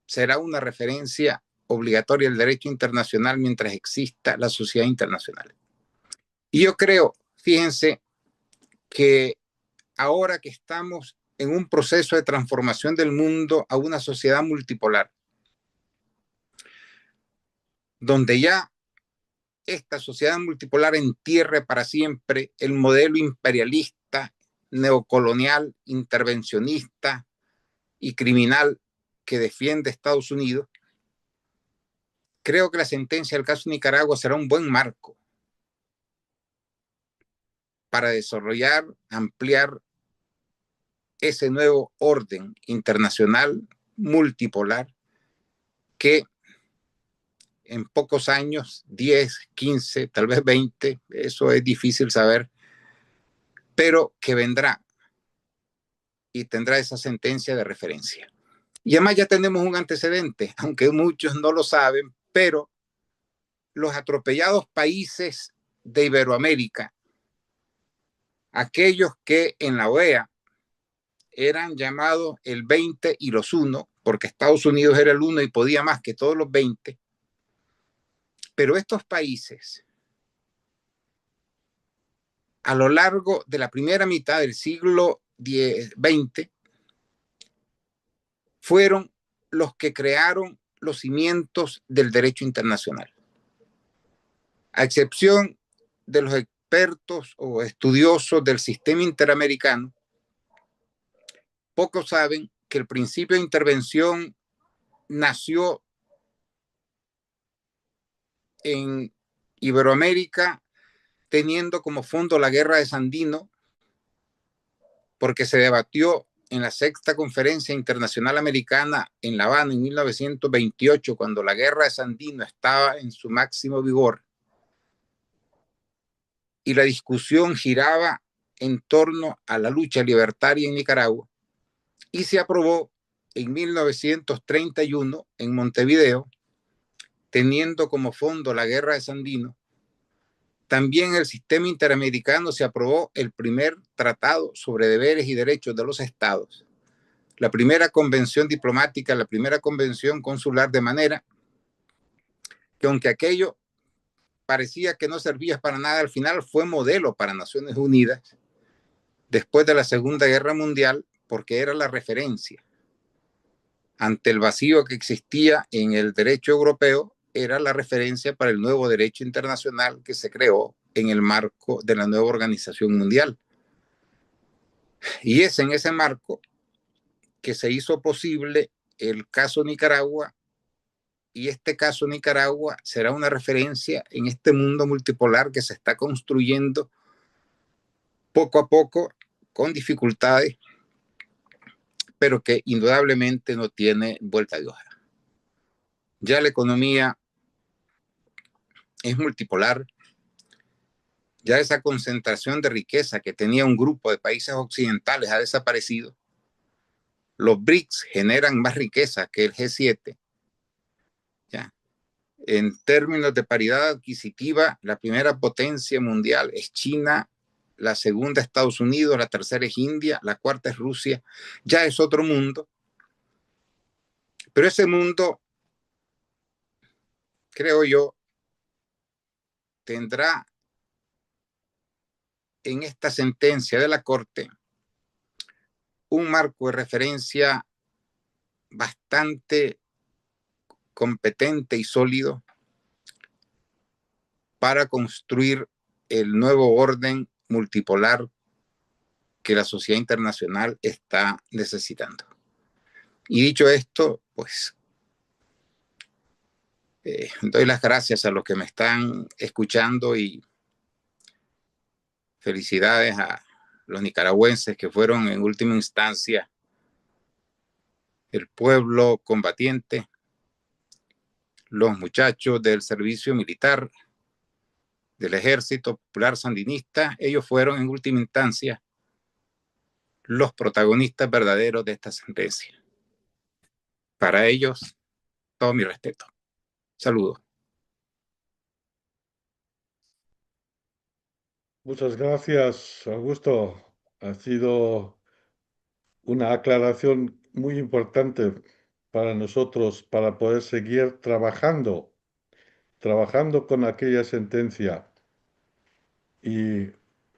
será una referencia obligatoria del derecho internacional mientras exista la sociedad internacional. Y yo creo, fíjense, que ahora que estamos en un proceso de transformación del mundo a una sociedad multipolar, donde ya esta sociedad multipolar entierre para siempre el modelo imperialista, neocolonial, intervencionista y criminal que defiende Estados Unidos, creo que la sentencia del caso Nicaragua será un buen marco para desarrollar, ampliar ese nuevo orden internacional multipolar que en pocos años, 10, 15, tal vez 20, eso es difícil saber, pero que vendrá y tendrá esa sentencia de referencia. Y además ya tenemos un antecedente, aunque muchos no lo saben, pero los atropellados países de Iberoamérica, aquellos que en la OEA eran llamados el 20 y los 1, porque Estados Unidos era el 1 y podía más que todos los 20, pero estos países, a lo largo de la primera mitad del siglo XX, fueron los que crearon los cimientos del derecho internacional. A excepción de los expertos o estudiosos del sistema interamericano, pocos saben que el principio de intervención nació en Iberoamérica teniendo como fondo la guerra de Sandino, porque se debatió en la Sexta Conferencia Internacional Americana en La Habana en 1928, cuando la guerra de Sandino estaba en su máximo vigor, y la discusión giraba en torno a la lucha libertaria en Nicaragua, y se aprobó en 1931 en Montevideo, teniendo como fondo la guerra de Sandino. También en el sistema interamericano se aprobó el primer tratado sobre deberes y derechos de los estados, la primera convención diplomática, la primera convención consular, de manera que aunque aquello parecía que no servía para nada, al final fue modelo para Naciones Unidas después de la Segunda Guerra Mundial, porque era la referencia. Ante el vacío que existía en el derecho europeo, era la referencia para el nuevo derecho internacional que se creó en el marco de la nueva organización mundial. Y es en ese marco que se hizo posible el caso Nicaragua, y este caso Nicaragua será una referencia en este mundo multipolar que se está construyendo poco a poco, con dificultades, pero que indudablemente no tiene vuelta de hoja. Ya la economía es multipolar, ya esa concentración de riqueza que tenía un grupo de países occidentales ha desaparecido. Los BRICS generan más riqueza que el G7. ¿Ya? En términos de paridad adquisitiva, la primera potencia mundial es China, la segunda Estados Unidos, la tercera es India, la cuarta es Rusia. Ya es otro mundo. Pero ese mundo, creo yo, tendrá en esta sentencia de la Corte un marco de referencia bastante competente y sólido para construir el nuevo orden multipolar que la sociedad internacional está necesitando. Y dicho esto, pues doy las gracias a los que me están escuchando y felicidades a los nicaragüenses que fueron en última instancia el pueblo combatiente, los muchachos del servicio militar, del Ejército Popular Sandinista. Ellos fueron en última instancia los protagonistas verdaderos de esta sentencia. Para ellos, todo mi respeto. Saludos. Muchas gracias, Augusto. Ha sido una aclaración muy importante para nosotros para poder seguir trabajando con aquella sentencia y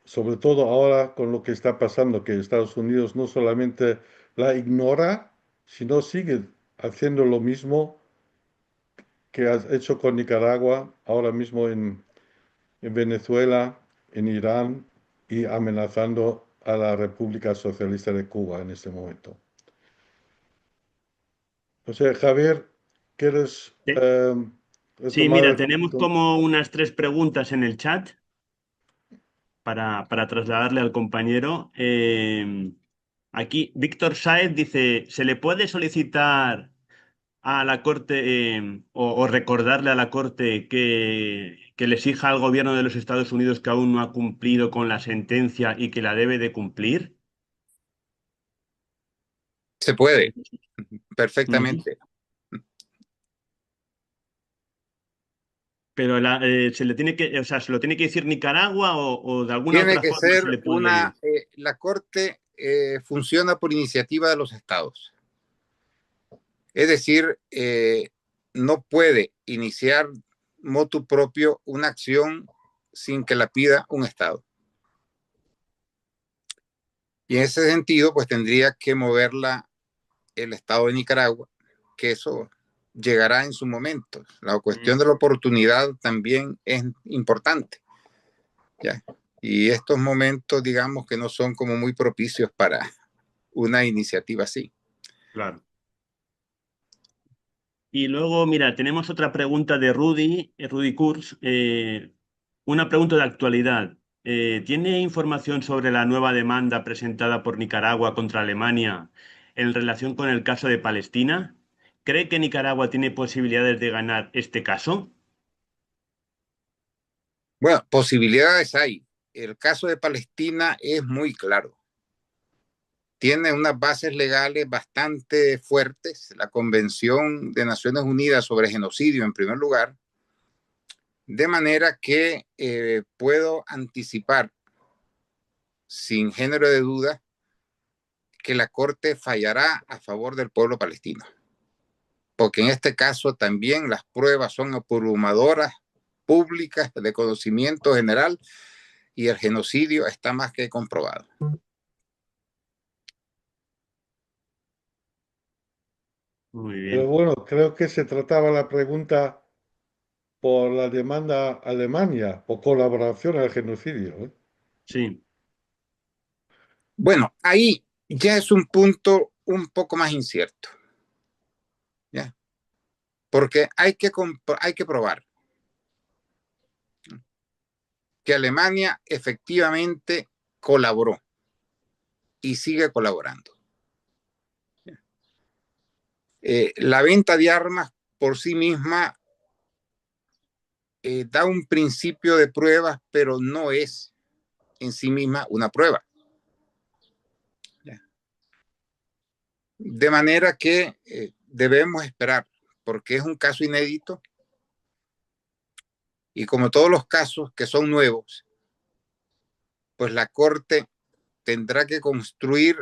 sobre todo ahora con lo que está pasando, que Estados Unidos no solamente la ignora, sino sigue haciendo lo mismo que has hecho con Nicaragua, ahora mismo en Venezuela, en Irán y amenazando a la República Socialista de Cuba en este momento. O sea, Javier, ¿quieres Sí, sí, retomar mira, el tenemos punto? como unas 3 preguntas en el chat para trasladarle al compañero. Aquí, Víctor Sáez dice, ¿se le puede solicitar a la Corte o recordarle a la Corte que le exija al gobierno de los Estados Unidos que aún no ha cumplido con la sentencia y que la debe de cumplir? Se puede, Ujú. perfectamente. Pero se le tiene que, o sea, ¿se lo tiene que decir Nicaragua o de alguna Tiene otra que forma ser se le puede? la Corte funciona por iniciativa de los estados. Es decir, no puede iniciar motu propio una acción sin que la pida un estado. Y en ese sentido, pues tendría que moverla el estado de Nicaragua, que eso llegará en su momento. La cuestión de la oportunidad también es importante, ¿ya? Y estos momentos, digamos que no son como muy propicios para una iniciativa así. Claro. Y luego, mira, tenemos otra pregunta de Rudy Kurz, una pregunta de actualidad. ¿Tiene información sobre la nueva demanda presentada por Nicaragua contra Alemania en relación con el caso de Palestina? ¿Cree que Nicaragua tiene posibilidades de ganar este caso? Bueno, posibilidades hay. El caso de Palestina es muy claro. Tiene unas bases legales bastante fuertes. La Convención de Naciones Unidas sobre Genocidio, en primer lugar, de manera que puedo anticipar sin género de duda que la Corte fallará a favor del pueblo palestino. Porque en este caso también las pruebas son abrumadoras, públicas, de conocimiento general, y el genocidio está más que comprobado. Muy Pero bien, bueno, creo que se trataba la pregunta por la demanda a Alemania por colaboración al genocidio, ¿eh? sí. Bueno, ahí ya es un punto un poco más incierto, ¿ya? Porque hay que probar que Alemania efectivamente colaboró y sigue colaborando. La venta de armas por sí misma da un principio de pruebas, pero no es en sí misma una prueba. De manera que debemos esperar, porque es un caso inédito y como todos los casos que son nuevos, pues la Corte tendrá que construir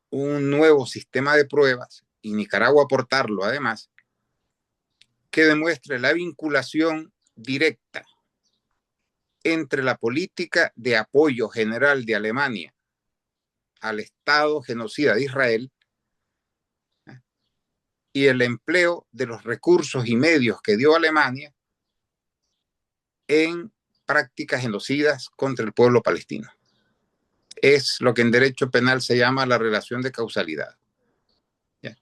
un nuevo sistema de pruebas y Nicaragua aportarlo además, que demuestre la vinculación directa entre la política de apoyo general de Alemania al Estado genocida de Israel y el empleo de los recursos y medios que dio Alemania en prácticas genocidas contra el pueblo palestino. Es lo que en derecho penal se llama la relación de causalidad. ¿Ya?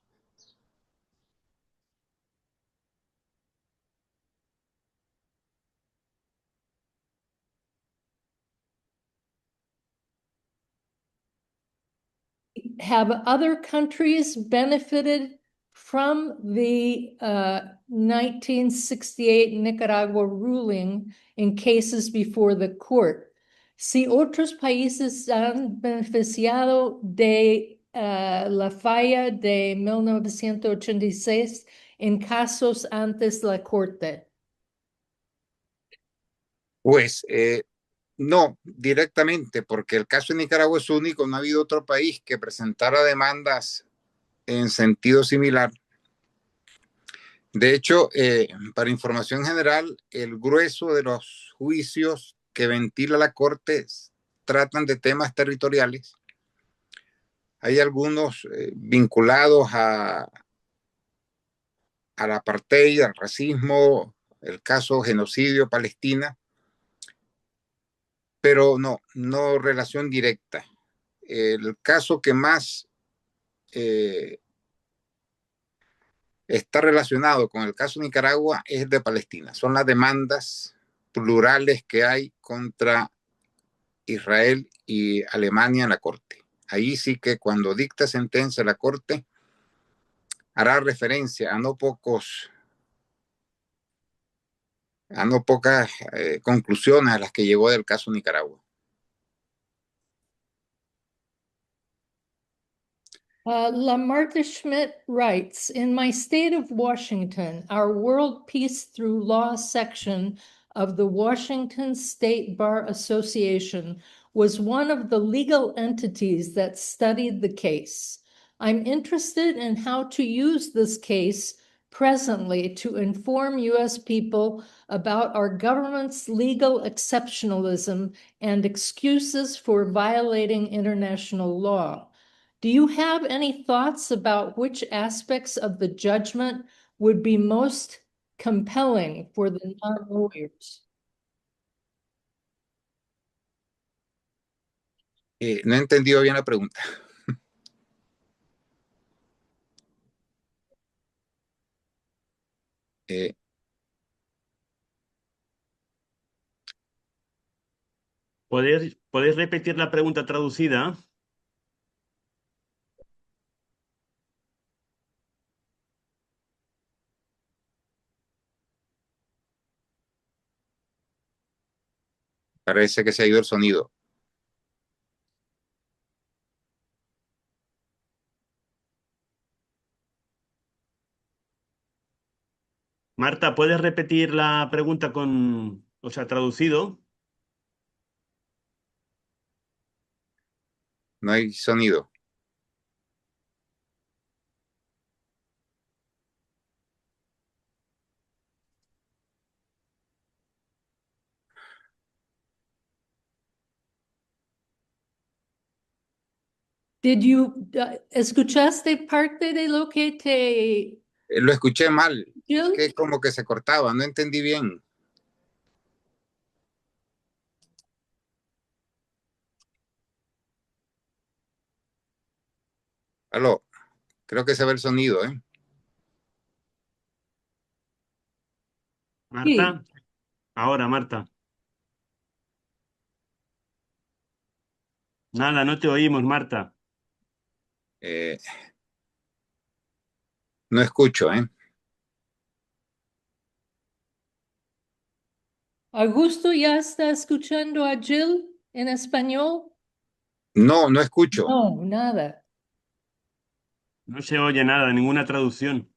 Have other countries benefited from the 1968 Nicaragua ruling in cases before the court? si otros países han beneficiado de la falla de 1986 en casos antes de la Corte. Pues no, directamente, porque el caso de Nicaragua es único, no ha habido otro país que presentara demandas en sentido similar. De hecho, para información general, el grueso de los juicios que ventila la Corte tratan de temas territoriales. Hay algunos vinculados al apartheid, al racismo, el caso genocidio Palestina, pero no relación directa. El caso que más está relacionado con el caso de Nicaragua es el de Palestina. Son las demandas plurales que hay contra Israel y Alemania en la Corte. Ahí sí que cuando dicta sentencia la Corte hará referencia a no pocas conclusiones a las que llegó del caso Nicaragua. La Martha Schmidt writes, in my state of Washington, our World Peace Through Law section of the Washington State Bar Association was one of the legal entities that studied the case. I'm interested in how to use this case presently to inform U.S. people about our government's legal exceptionalism and excuses for violating international law. Do you have any thoughts about which aspects of the judgment would be most compelling for the non-lawyers? No he entendido bien la pregunta. ¿Podéis repetir la pregunta traducida? Parece que se ha ido el sonido. Marta, ¿puedes repetir la pregunta traducido? No hay sonido. ¿Escuchaste parte de lo que te... Lo escuché mal. Jill? Es que como que se cortaba, no entendí bien. Aló, creo que se ve el sonido, ¿eh? Marta, ahora, Marta. Nada, no te oímos, Marta. No escucho, ¿eh? ¿Augusto ya está escuchando a Jill en español? No escucho. No, nada. No se oye nada, ninguna traducción.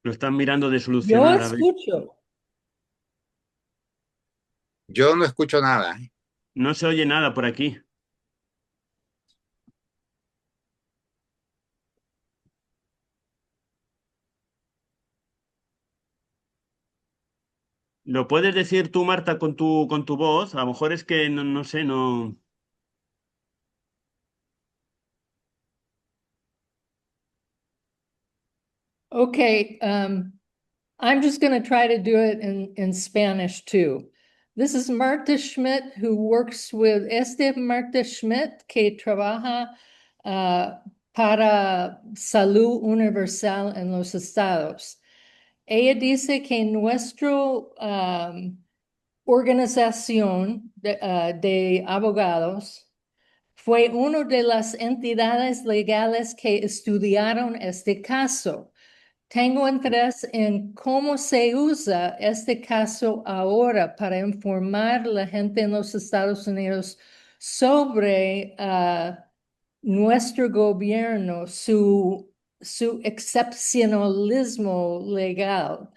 Lo están mirando de Yo solucionar. A ver. escucho. Yo no escucho nada, ¿eh? No se oye nada por aquí. ¿Lo puedes decir tú, Marta, con tu voz? A lo mejor es que no sé, no. Okay, I'm just going to try to do it in Spanish too. This is Marta Schmidt, who works with Marta Schmidt, que trabaja para Salud Universal en los Estados. Ella dice que nuestro organización de abogados fue una de las entidades legales que estudiaron este caso. Tengo interés en cómo se usa este caso ahora para informar a la gente en los Estados Unidos sobre nuestro gobierno, su excepcionalismo legal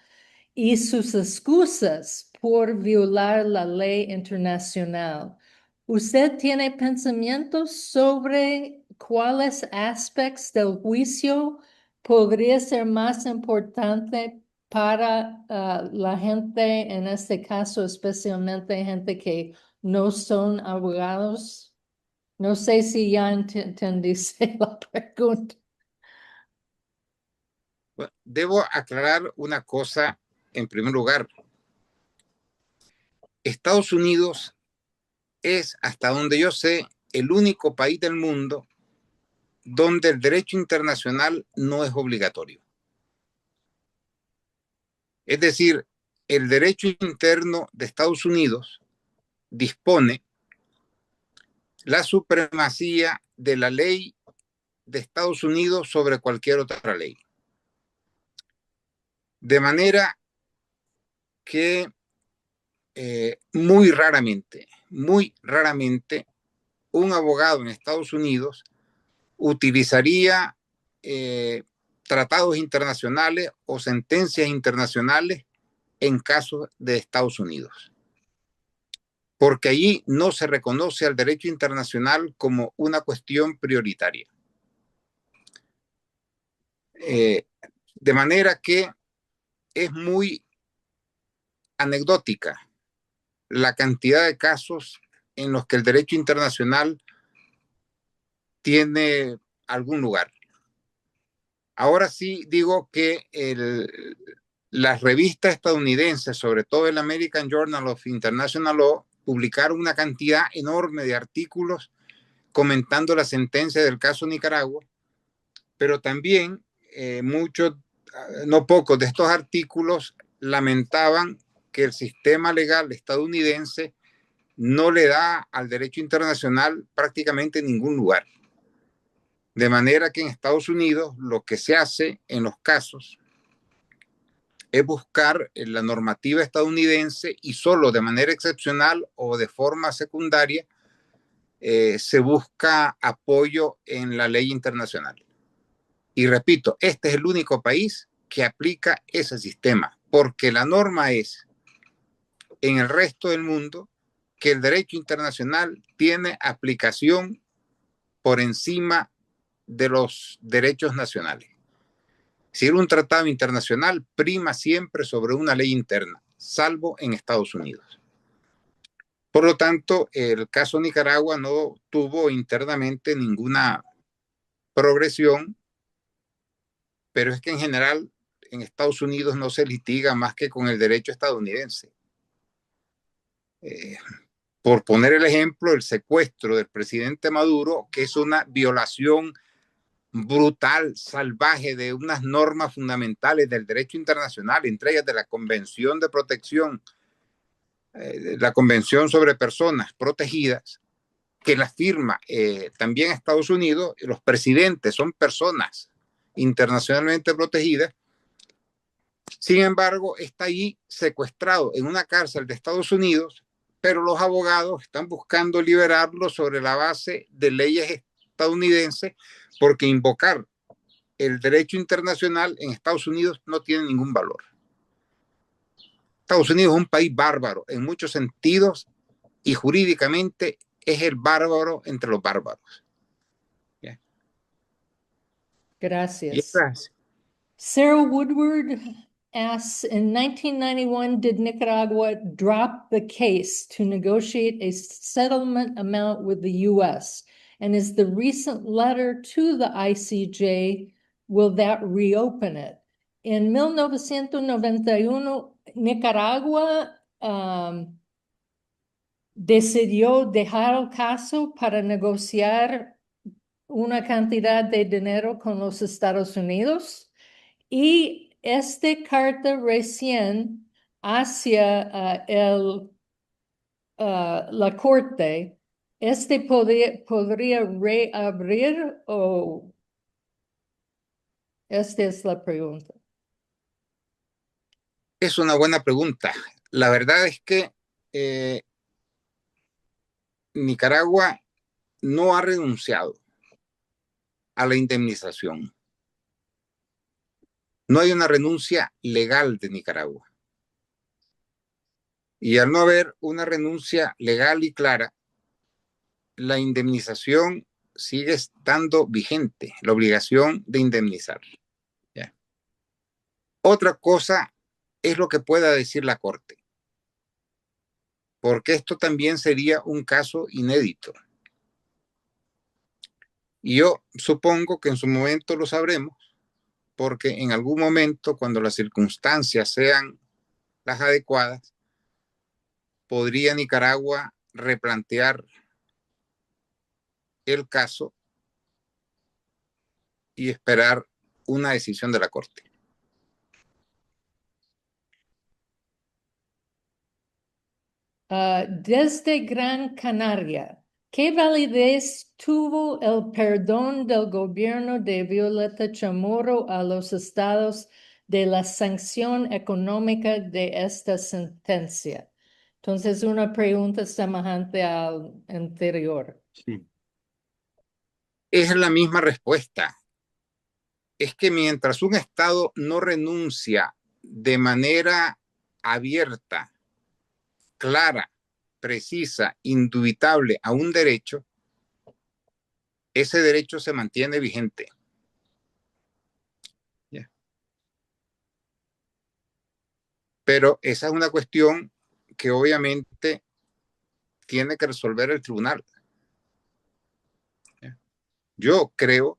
y sus excusas por violar la ley internacional. ¿Usted tiene pensamientos sobre cuáles aspectos del juicio podría ser más importante para la gente, en este caso especialmente gente que no son abogados? No sé si ya entendiste la pregunta. Bueno, debo aclarar una cosa en primer lugar. Estados Unidos es, hasta donde yo sé, el único país del mundo donde el derecho internacional no es obligatorio. Es decir, el derecho interno de Estados Unidos dispone la supremacía de la ley de Estados Unidos sobre cualquier otra ley. De manera que muy raramente, un abogado en Estados Unidos utilizaría tratados internacionales o sentencias internacionales en casos de Estados Unidos, porque allí no se reconoce al derecho internacional como una cuestión prioritaria. De manera que es muy anecdótica la cantidad de casos en los que el derecho internacional tiene algún lugar. Ahora sí digo que las revistas estadounidenses, sobre todo el American Journal of International Law, publicaron una cantidad enorme de artículos comentando la sentencia del caso Nicaragua, pero también muchos, no pocos de estos artículos lamentaban que el sistema legal estadounidense no le da al derecho internacional prácticamente ningún lugar. De manera que en Estados Unidos lo que se hace en los casos es buscar la normativa estadounidense y solo de manera excepcional o de forma secundaria se busca apoyo en la ley internacional. Y repito, este es el único país que aplica ese sistema, porque la norma es en el resto del mundo que el derecho internacional tiene aplicación por encima de los derechos nacionales. Si un tratado internacional prima siempre sobre una ley interna, salvo en Estados Unidos. Por lo tanto, el caso Nicaragua no tuvo internamente ninguna progresión, pero es que en general en Estados Unidos no se litiga más que con el derecho estadounidense. Por poner el ejemplo, el secuestro del presidente Maduro, que es una violación brutal, salvaje de unas normas fundamentales del derecho internacional, entre ellas de la Convención de Protección, la Convención sobre Personas Protegidas, que la firma también Estados Unidos. Los presidentes son personas internacionalmente protegidas. Sin embargo, está allí secuestrado en una cárcel de Estados Unidos, pero los abogados están buscando liberarlo sobre la base de leyes estadounidenses, porque invocar el derecho internacional en Estados Unidos no tiene ningún valor. Estados Unidos es un país bárbaro en muchos sentidos y jurídicamente es el bárbaro entre los bárbaros. ¿Yeah? Gracias. Sarah Woodward asks, in 1991, did Nicaragua drop the case to negotiate a settlement amount with the U.S.? And is the recent letter to the ICJ, will that reopen it? En 1991, Nicaragua decidió dejar el caso para negociar una cantidad de dinero con los Estados Unidos, y esta carta recién hacia el la corte, podría reabrir o esta es la pregunta. Es una buena pregunta. La verdad es que Nicaragua no ha renunciado a la indemnización. No hay una renuncia legal de Nicaragua. Y al no haber una renuncia legal y clara, la indemnización sigue estando vigente, la obligación de indemnizar. ¿Ya? Otra cosa es lo que pueda decir la Corte, porque esto también sería un caso inédito. Y yo supongo que en su momento lo sabremos, porque en algún momento, cuando las circunstancias sean las adecuadas, podría Nicaragua replantear el caso y esperar una decisión de la Corte. Desde Gran Canaria, ¿qué validez tuvo el perdón del gobierno de Violeta Chamorro a los estados de la sanción económica de esta sentencia? Entonces, una pregunta semejante al anterior. Sí. Es la misma respuesta. Es que mientras un estado no renuncia de manera abierta, clara, precisa, indubitable a un derecho, ese derecho se mantiene vigente. Yeah. Pero esa es una cuestión que obviamente tiene que resolver el tribunal. Yeah. Yo creo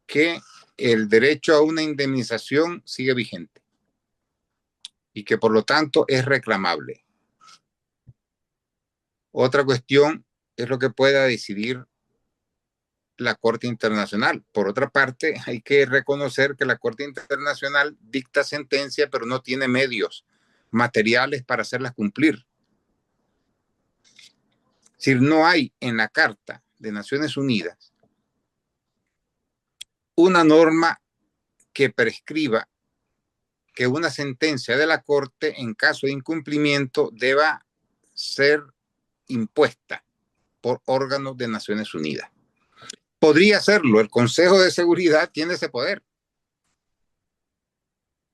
que el derecho a una indemnización sigue vigente y que por lo tanto es reclamable. Otra cuestión es lo que pueda decidir la Corte Internacional. Por otra parte, hay que reconocer que la Corte Internacional dicta sentencia, pero no tiene medios materiales para hacerlas cumplir. Es decir, no hay en la Carta de Naciones Unidas una norma que prescriba que una sentencia de la Corte en caso de incumplimiento deba ser impuesta por órganos de Naciones Unidas. Podría hacerlo, el Consejo de Seguridad tiene ese poder,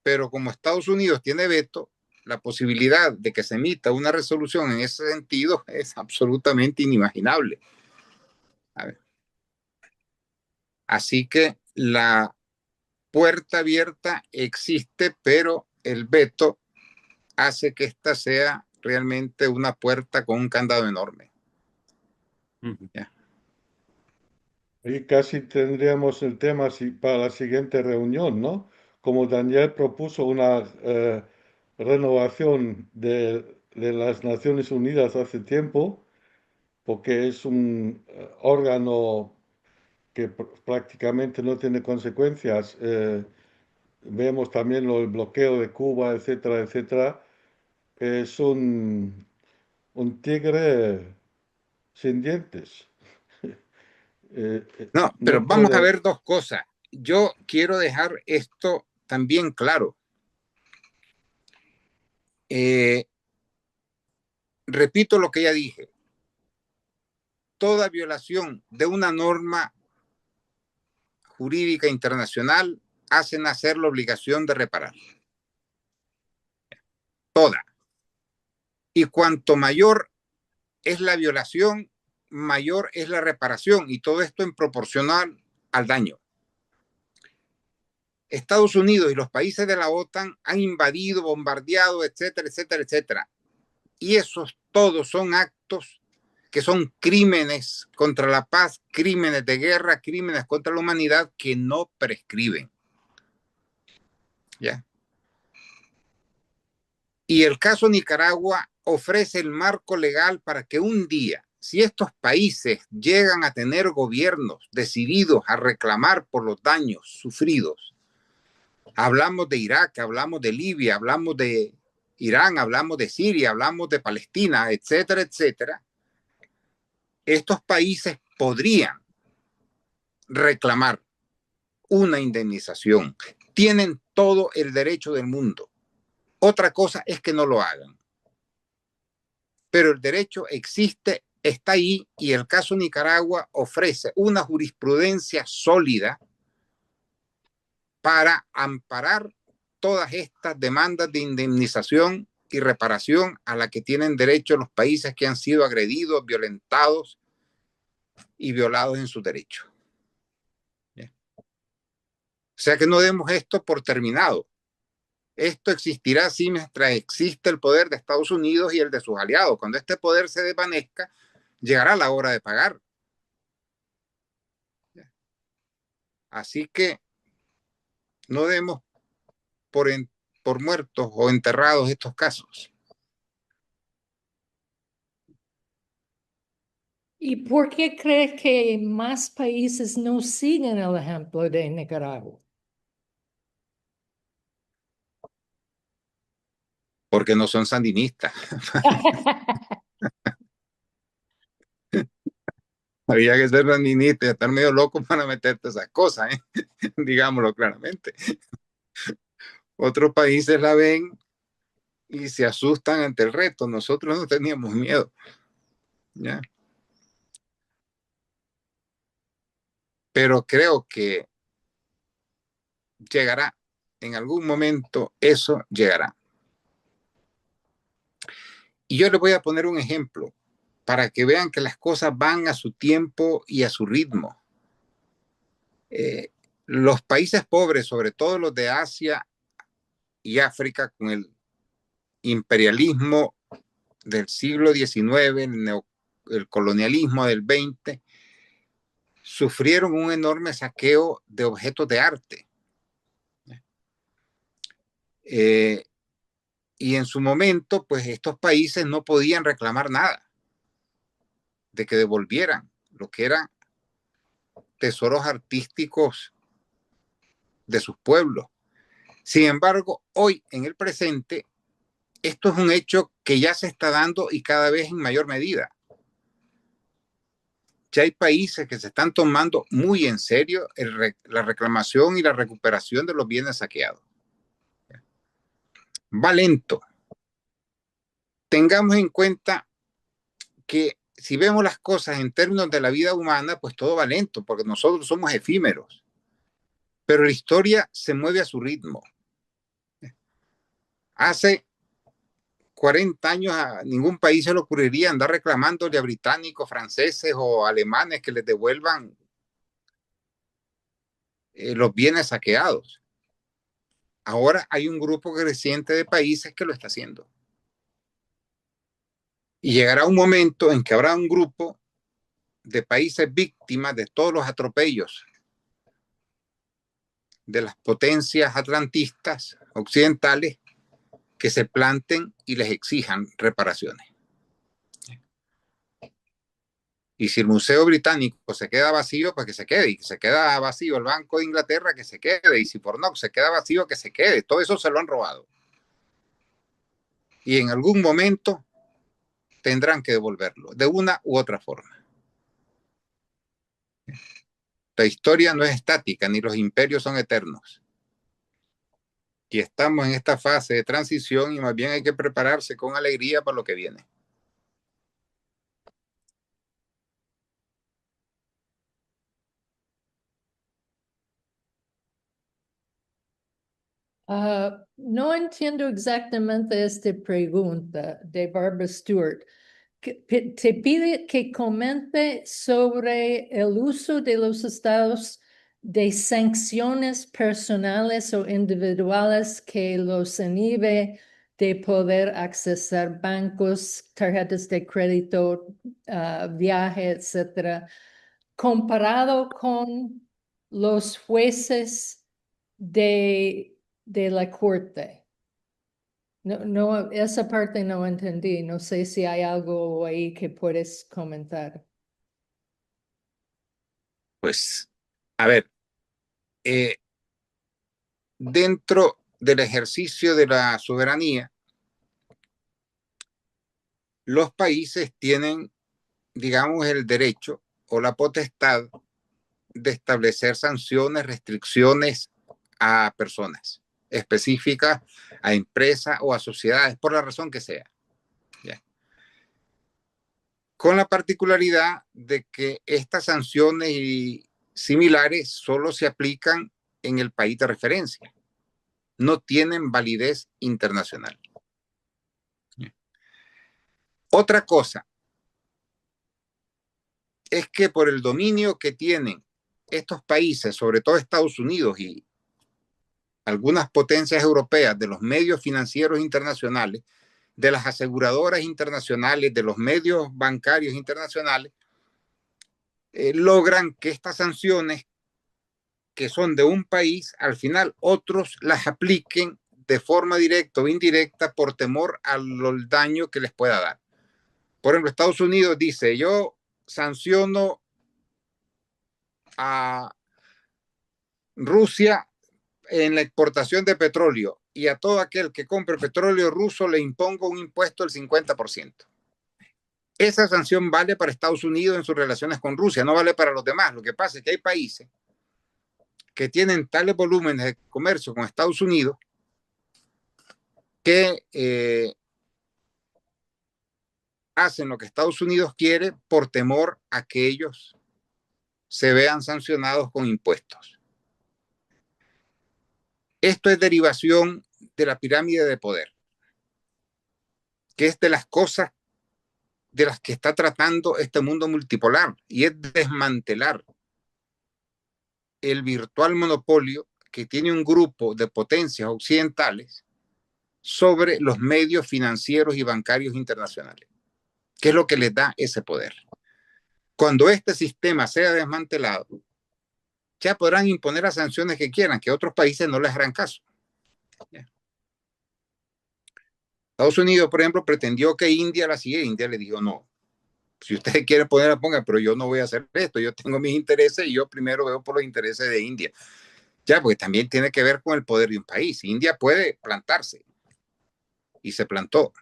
pero como Estados Unidos tiene veto, la posibilidad de que se emita una resolución en ese sentido es absolutamente inimaginable. A ver. Así que la puerta abierta existe, pero el veto hace que esta sea realmente una puerta con un candado enorme. Yeah. Y casi tendríamos el tema para la siguiente reunión, ¿no? Como Daniel propuso una renovación de las Naciones Unidas hace tiempo, porque es un órgano que prácticamente no tiene consecuencias. Vemos también el bloqueo de Cuba, etcétera, etcétera. Es un tigre sin dientes. No, pero No vamos a puede. ver dos cosas. Yo quiero dejar esto también claro. Repito lo que ya dije. Toda violación de una norma jurídica internacional hace nacer la obligación de reparar. Toda. Y cuanto mayor es la violación, mayor es la reparación, y todo esto en proporcional al daño. Estados Unidos y los países de la OTAN han invadido, bombardeado, etcétera, etcétera, etcétera. Y esos todos son actos que son crímenes contra la paz, crímenes de guerra, crímenes contra la humanidad que no prescriben. ¿Ya? Y el caso Nicaragua ofrece el marco legal para que un día, si estos países llegan a tener gobiernos decididos a reclamar por los daños sufridos, hablamos de Irak, hablamos de Libia, hablamos de Irán, hablamos de Siria, hablamos de Palestina, etcétera, etcétera, estos países podrían reclamar una indemnización. Tienen todo el derecho del mundo. Otra cosa es que no lo hagan. Pero el derecho existe, está ahí, y el caso Nicaragua ofrece una jurisprudencia sólida para amparar todas estas demandas de indemnización y reparación a la que tienen derecho los países que han sido agredidos, violentados y violados en sus derechos. O sea que no demos esto por terminado. Esto existirá así mientras existe el poder de Estados Unidos y el de sus aliados. Cuando este poder se desvanezca, llegará la hora de pagar. Así que no demos por muertos o enterrados estos casos. ¿Y por qué crees que más países no siguen el ejemplo de Nicaragua? Porque no son sandinistas. Había que ser sandinista y estar medio loco para meterte esas cosas, digámoslo claramente. Otros países la ven y se asustan ante el reto. Nosotros no teníamos miedo. ¿Ya? Pero creo que llegará. En algún momento eso llegará. Y yo les voy a poner un ejemplo para que vean que las cosas van a su tiempo y a su ritmo. Los países pobres, sobre todo los de Asia y África, con el imperialismo del siglo XIX, el colonialismo del XX, sufrieron un enorme saqueo de objetos de arte. Y en su momento, pues estos países no podían reclamar nada de que devolvieran lo que eran tesoros artísticos de sus pueblos. Sin embargo, hoy, en el presente, esto es un hecho que ya se está dando y cada vez en mayor medida. Ya hay países que se están tomando muy en serio la reclamación y la recuperación de los bienes saqueados. Va lento. Tengamos en cuenta que si vemos las cosas en términos de la vida humana, pues todo va lento, porque nosotros somos efímeros. Pero la historia se mueve a su ritmo. Hace 40 años a ningún país se le ocurriría andar reclamándole a británicos, franceses o alemanes que les devuelvan los bienes saqueados. Ahora hay un grupo creciente de países que lo está haciendo. Y llegará un momento en que habrá un grupo de países víctimas de todos los atropellos de las potencias atlantistas occidentales que se planten y les exijan reparaciones. Y si el Museo Británico se queda vacío, pues que se quede. Y si se queda vacío el Banco de Inglaterra, que se quede. Y si por no se queda vacío, que se quede. Todo eso se lo han robado. Y en algún momento tendrán que devolverlo, de una u otra forma. La historia no es estática, ni los imperios son eternos. Y estamos en esta fase de transición y más bien hay que prepararse con alegría para lo que viene. No entiendo exactamente esta pregunta de Barbara Stewart. Te pide que comente sobre el uso de los estados de sanciones personales o individuales que los inhibe de poder accesar bancos, tarjetas de crédito, viaje, etcétera, comparado con los jueces de la corte. No, esa parte no entendí. No sé si hay algo ahí que puedes comentar. Pues, a ver, dentro del ejercicio de la soberanía, los países tienen, digamos, el derecho o la potestad de establecer sanciones, restricciones a personas específicas, a empresas o a sociedades, por la razón que sea. ¿Ya? Con la particularidad de que estas sanciones y similares solo se aplican en el país de referencia, no tienen validez internacional. Otra cosa es que por el dominio que tienen estos países, sobre todo Estados Unidos y algunas potencias europeas, de los medios financieros internacionales, de las aseguradoras internacionales, de los medios bancarios internacionales, logran que estas sanciones, que son de un país, al final otros las apliquen de forma directa o indirecta por temor al daño que les pueda dar. Por ejemplo, Estados Unidos dice, yo sanciono a Rusia en la exportación de petróleo y a todo aquel que compre petróleo ruso le impongo un impuesto del 50%. Esa sanción vale para Estados Unidos en sus relaciones con Rusia, no vale para los demás. Lo que pasa es que hay países que tienen tales volúmenes de comercio con Estados Unidos que hacen lo que Estados Unidos quiere por temor a que ellos se vean sancionados con impuestos. Esto es derivación de la pirámide de poder, que es de las cosas de las que está tratando este mundo multipolar, y es desmantelar el virtual monopolio que tiene un grupo de potencias occidentales sobre los medios financieros y bancarios internacionales, que es lo que les da ese poder. Cuando este sistema sea desmantelado, ya podrán imponer las sanciones que quieran, que otros países no les harán caso. Estados Unidos, por ejemplo, pretendió que India la siguiera. India le dijo, no, si ustedes quieren ponerla, pongan, pero yo no voy a hacer esto. Yo tengo mis intereses y yo primero veo por los intereses de India. Ya, porque también tiene que ver con el poder de un país. India puede plantarse y se plantó.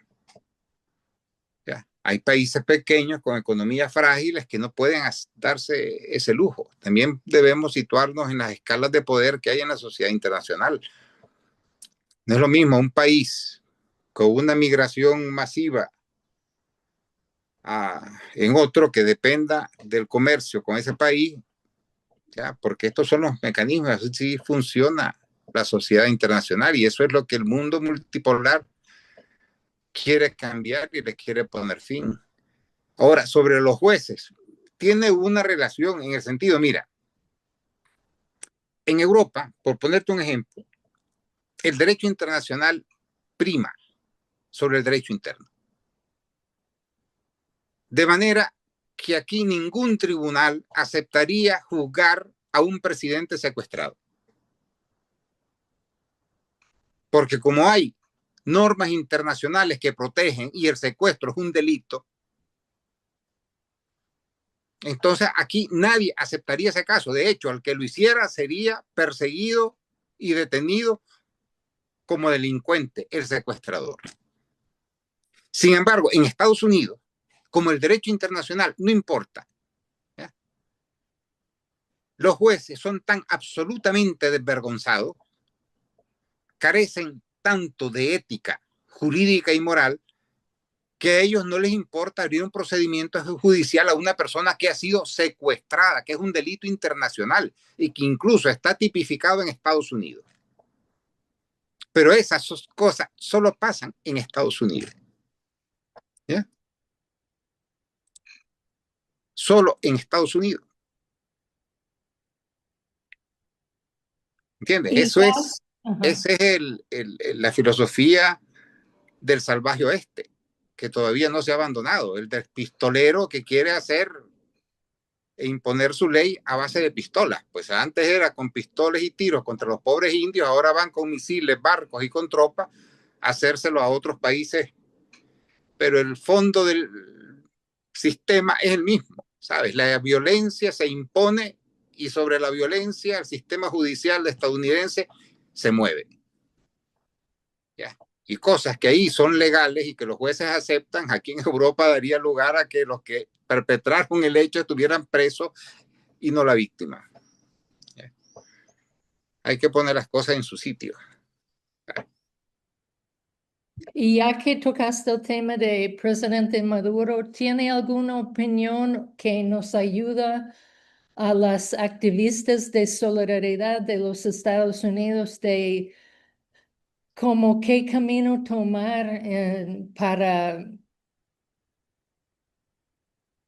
Ya. Hay países pequeños con economías frágiles que no pueden darse ese lujo. También debemos situarnos en las escalas de poder que hay en la sociedad internacional. No es lo mismo un país con una migración masiva en otro que dependa del comercio con ese país, ya, porque estos son los mecanismos, así funciona la sociedad internacional, y eso es lo que el mundo multipolar quiere cambiar y le quiere poner fin. Ahora, sobre los jueces, tiene una relación en el sentido, mira, en Europa, por ponerte un ejemplo, el derecho internacional prima sobre el derecho interno. De manera que aquí ningún tribunal aceptaría juzgar a un presidente secuestrado. Porque como hay normas internacionales que protegen y el secuestro es un delito, entonces aquí nadie aceptaría ese caso. De hecho, al que lo hiciera sería perseguido y detenido como delincuente, el secuestrador. Sin embargo, en Estados Unidos, como el derecho internacional no importa, ¿ya? Los jueces son tan absolutamente desvergonzados, carecen tanto de ética jurídica y moral, que a ellos no les importa abrir un procedimiento judicial a una persona que ha sido secuestrada, que es un delito internacional y que incluso está tipificado en Estados Unidos. Pero esas cosas solo pasan en Estados Unidos. ¿Ya? Solo en Estados Unidos. ¿Entiendes? Esa es la filosofía del salvaje oeste, que todavía no se ha abandonado, el del pistolero que quiere hacer e imponer su ley a base de pistolas. Pues antes era con pistolas y tiros contra los pobres indios, ahora van con misiles, barcos y con tropas a hacérselo a otros países. Pero el fondo del sistema es el mismo, ¿sabes? La violencia se impone y sobre la violencia el sistema judicial estadounidense se mueve. ¿Ya? y cosas que ahí son legales y que los jueces aceptan, aquí en Europa daría lugar a que los que perpetraron el hecho estuvieran presos y no la víctima. Hay que poner las cosas en su sitio. Y ya que tocaste el tema de presidente Maduro, ¿tiene alguna opinión que nos ayuda a las activistas de solidaridad de los Estados Unidos de como qué camino tomar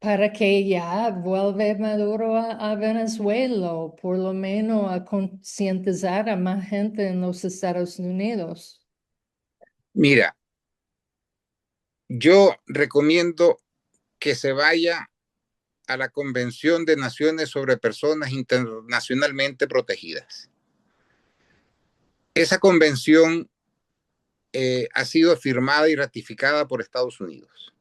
para que ya vuelva Maduro a Venezuela, o por lo menos a concientizar a más gente en los Estados Unidos? Mira, yo recomiendo que se vaya a la Convención de Naciones sobre Personas Internacionalmente Protegidas. Esa convención ha sido firmada y ratificada por Estados Unidos.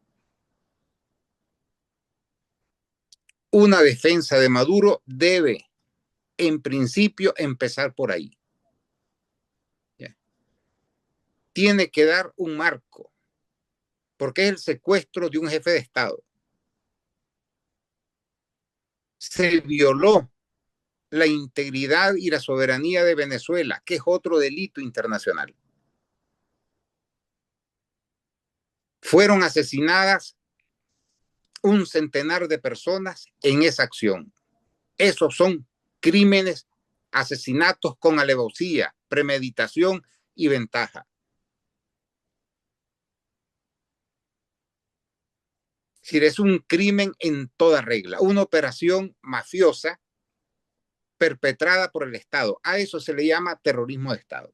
Una defensa de Maduro debe, en principio, empezar por ahí. ¿Ya? Tiene que dar un marco, porque es el secuestro de un jefe de Estado. Se violó la integridad y la soberanía de Venezuela, que es otro delito internacional. Fueron asesinadas un centenar de personas en esa acción. Esos son crímenes, asesinatos con alevosía, premeditación y ventaja. Es decir, es un crimen en toda regla, una operación mafiosa perpetrada por el Estado. A eso se le llama terrorismo de Estado.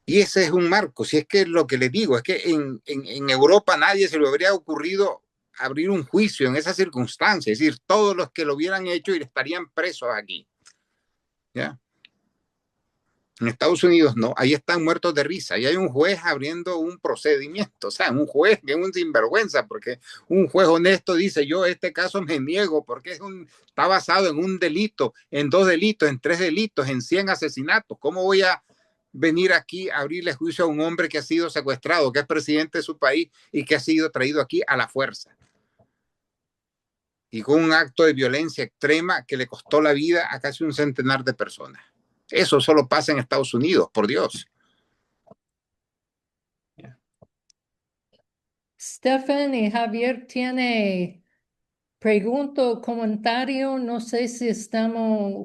Y ese es un marco. Si es que lo que les digo es que en Europa nadie se le habría ocurrido abrir un juicio en esas circunstancias. Es decir, todos los que lo hubieran hecho estarían presos aquí. ¿Ya? En Estados Unidos no, ahí están muertos de risa. Y hay un juez abriendo un procedimiento, o sea, un juez que es un sinvergüenza, porque un juez honesto dice, yo este caso me niego, porque está basado en un delito, en 2 delitos, en 3 delitos, en 100 asesinatos. ¿Cómo voy a venir aquí a abrirle juicio a un hombre que ha sido secuestrado, que es presidente de su país y que ha sido traído aquí a la fuerza? Y con un acto de violencia extrema que le costó la vida a casi un centenar de personas. Eso solo pasa en Estados Unidos, por Dios. Stefan y Javier tiene pregunta o comentario. No sé si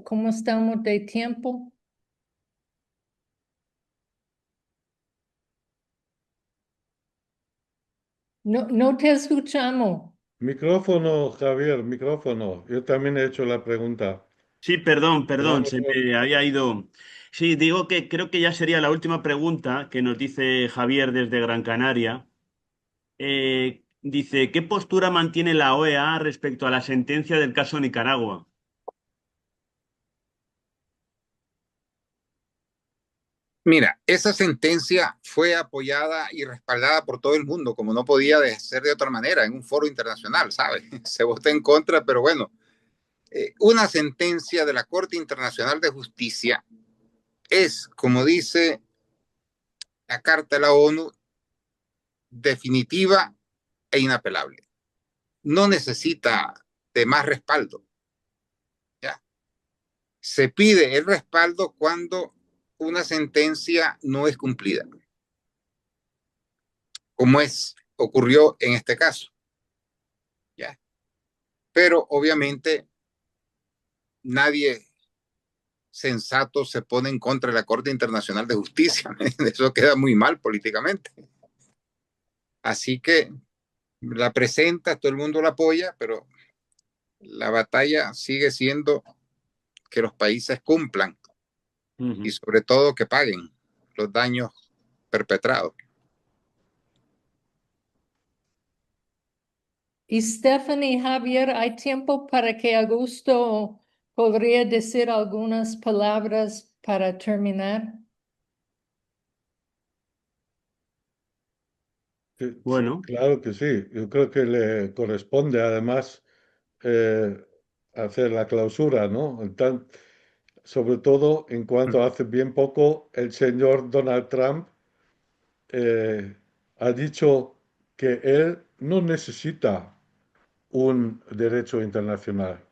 cómo estamos de tiempo. No te escuchamos. Micrófono, Javier, micrófono. Yo también he hecho la pregunta. Sí, perdón, Quedamos se me había ido. Sí, digo que creo que ya sería la última pregunta que nos dice Javier desde Gran Canaria. Dice, ¿qué postura mantiene la OEA respecto a la sentencia del caso Nicaragua? Mira, esa sentencia fue apoyada y respaldada por todo el mundo, como no podía ser de otra manera, en un foro internacional, ¿sabes? Se votó en contra, pero bueno, una sentencia de la Corte Internacional de Justicia es, como dice la Carta de la ONU, definitiva e inapelable. No necesita de más respaldo. ¿Ya? Se pide el respaldo cuando una sentencia no es cumplida, como ocurrió en este caso. ¿Ya? Pero obviamente nadie sensato se pone en contra de la Corte Internacional de Justicia. Eso queda muy mal políticamente. Así que la presenta, todo el mundo la apoya, pero la batalla sigue siendo que los países cumplan y sobre todo que paguen los daños perpetrados. Y Stephanie, Javier, ¿hay tiempo para que Augusto podría decir algunas palabras para terminar? Bueno, Claro que sí. Yo creo que le corresponde además eh, hacer la clausura, ¿no? sobre todo en cuanto hace bien poco el señor Donald Trump ha dicho que él no necesita un derecho internacional.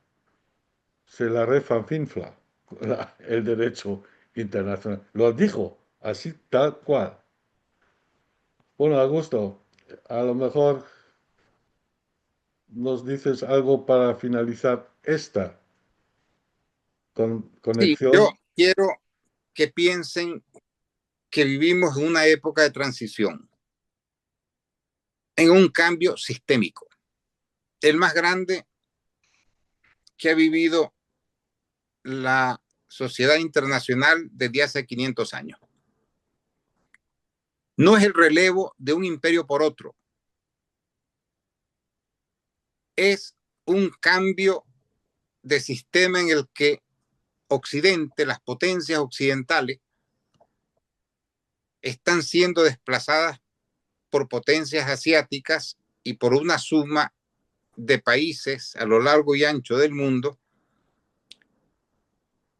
Se la refanfinfla el derecho internacional. Lo dijo así tal cual. Bueno, Augusto, a lo mejor nos dices algo para finalizar esta Sí, yo conexión. quiero que piensen que vivimos en una época de transición, en un cambio sistémico, el más grande que ha vivido la sociedad internacional desde hace 500 años. No es el relevo de un imperio por otro, es un cambio de sistema en el que Occidente, las potencias occidentales, están siendo desplazadas por potencias asiáticas y por una suma de países a lo largo y ancho del mundo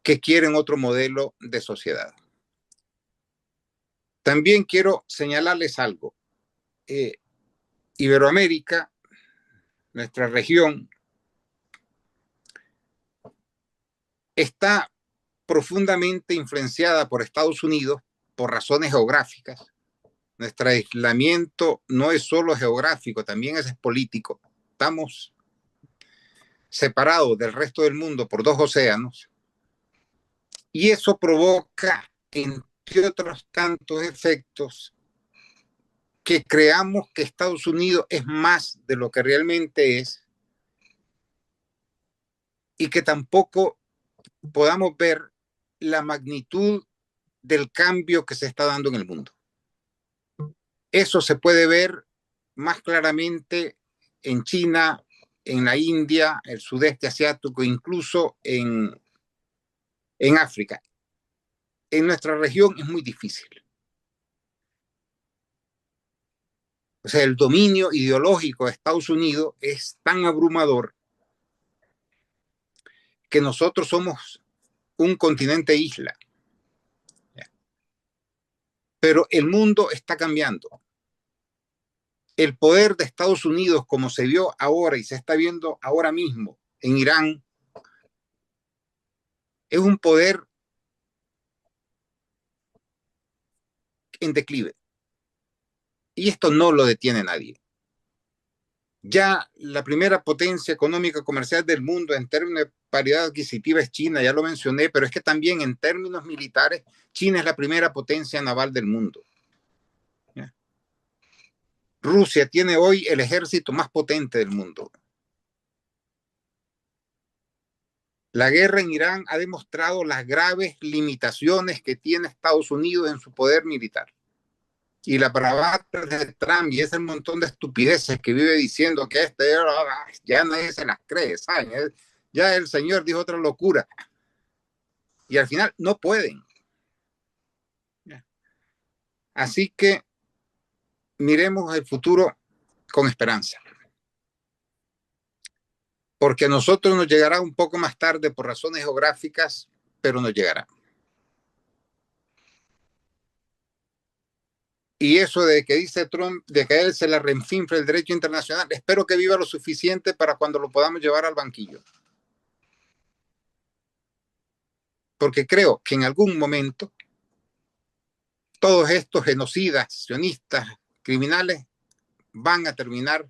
que quieren otro modelo de sociedad. También quiero señalarles algo. Iberoamérica, nuestra región, está profundamente influenciada por Estados Unidos por razones geográficas. Nuestro aislamiento no es solo geográfico, también es político. Estamos separados del resto del mundo por 2 océanos y eso provoca, entre otros tantos efectos, que creamos que Estados Unidos es más de lo que realmente es y que tampoco podamos ver la magnitud del cambio que se está dando en el mundo. Eso se puede ver más claramente en China, en la India, el sudeste asiático, incluso en África. En nuestra región es muy difícil. O sea, el dominio ideológico de Estados Unidos es tan abrumador que nosotros somos un continente isla. Pero el mundo está cambiando. El poder de Estados Unidos, como se vio ahora y se está viendo ahora mismo en Irán, es un poder en declive. Y esto no lo detiene nadie. Ya la primera potencia económica comercial del mundo en términos de paridad adquisitiva es China, ya lo mencioné, pero es que también en términos militares, China es la primera potencia naval del mundo. ¿Ya? Rusia tiene hoy el ejército más potente del mundo. La guerra en Irán ha demostrado las graves limitaciones que tiene Estados Unidos en su poder militar. Y la bravata de Trump y ese montón de estupideces que vive diciendo que ya nadie se las cree, ¿saben? Ya el señor dijo otra locura. Y al final no pueden. Así que miremos el futuro con esperanza. Porque a nosotros nos llegará un poco más tarde por razones geográficas, pero nos llegará. Y eso de que dice Trump, de que él se la reenfinfla el derecho internacional, espero que viva lo suficiente para cuando lo podamos llevar al banquillo. Porque creo que en algún momento todos estos genocidas, sionistas, criminales, van a terminar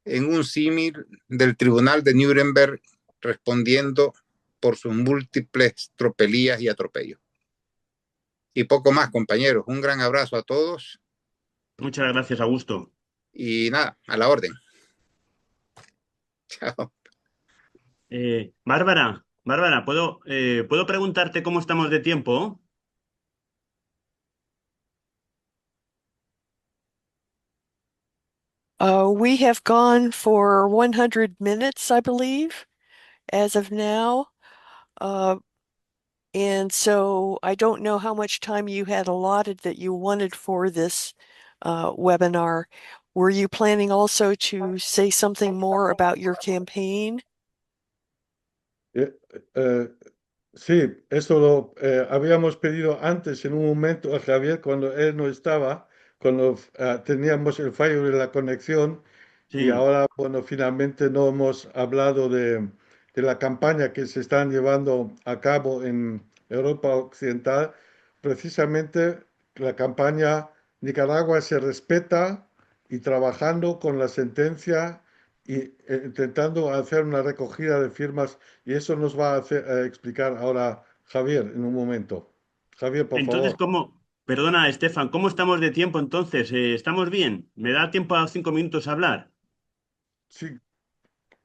en un símil del Tribunal de Nuremberg respondiendo por sus múltiples tropelías y atropellos. Y poco más, compañeros. Un gran abrazo a todos. Muchas gracias, Augusto. Y nada, a la orden. Chao. Bárbara, ¿puedo preguntarte cómo estamos de tiempo? We have gone for 100 minutes, I believe, as of now. And so I don't know how much time you had allotted that you wanted for this webinar. Were you planning also to say something more about your campaign? Sí, eso lo habíamos pedido antes en un momento a Javier cuando él no estaba, cuando teníamos el fallo de la conexión y Sí, ahora, bueno, finalmente no hemos hablado de la campaña que se están llevando a cabo en Europa Occidental. Precisamente la campaña Nicaragua se respeta y trabajando con la sentencia y intentando hacer una recogida de firmas y eso nos va a explicar ahora Javier en un momento. Javier, por entonces, favor. perdona, Estefan, ¿cómo estamos de tiempo entonces? ¿Estamos bien? ¿Me da tiempo a 5 minutos a hablar? Sí,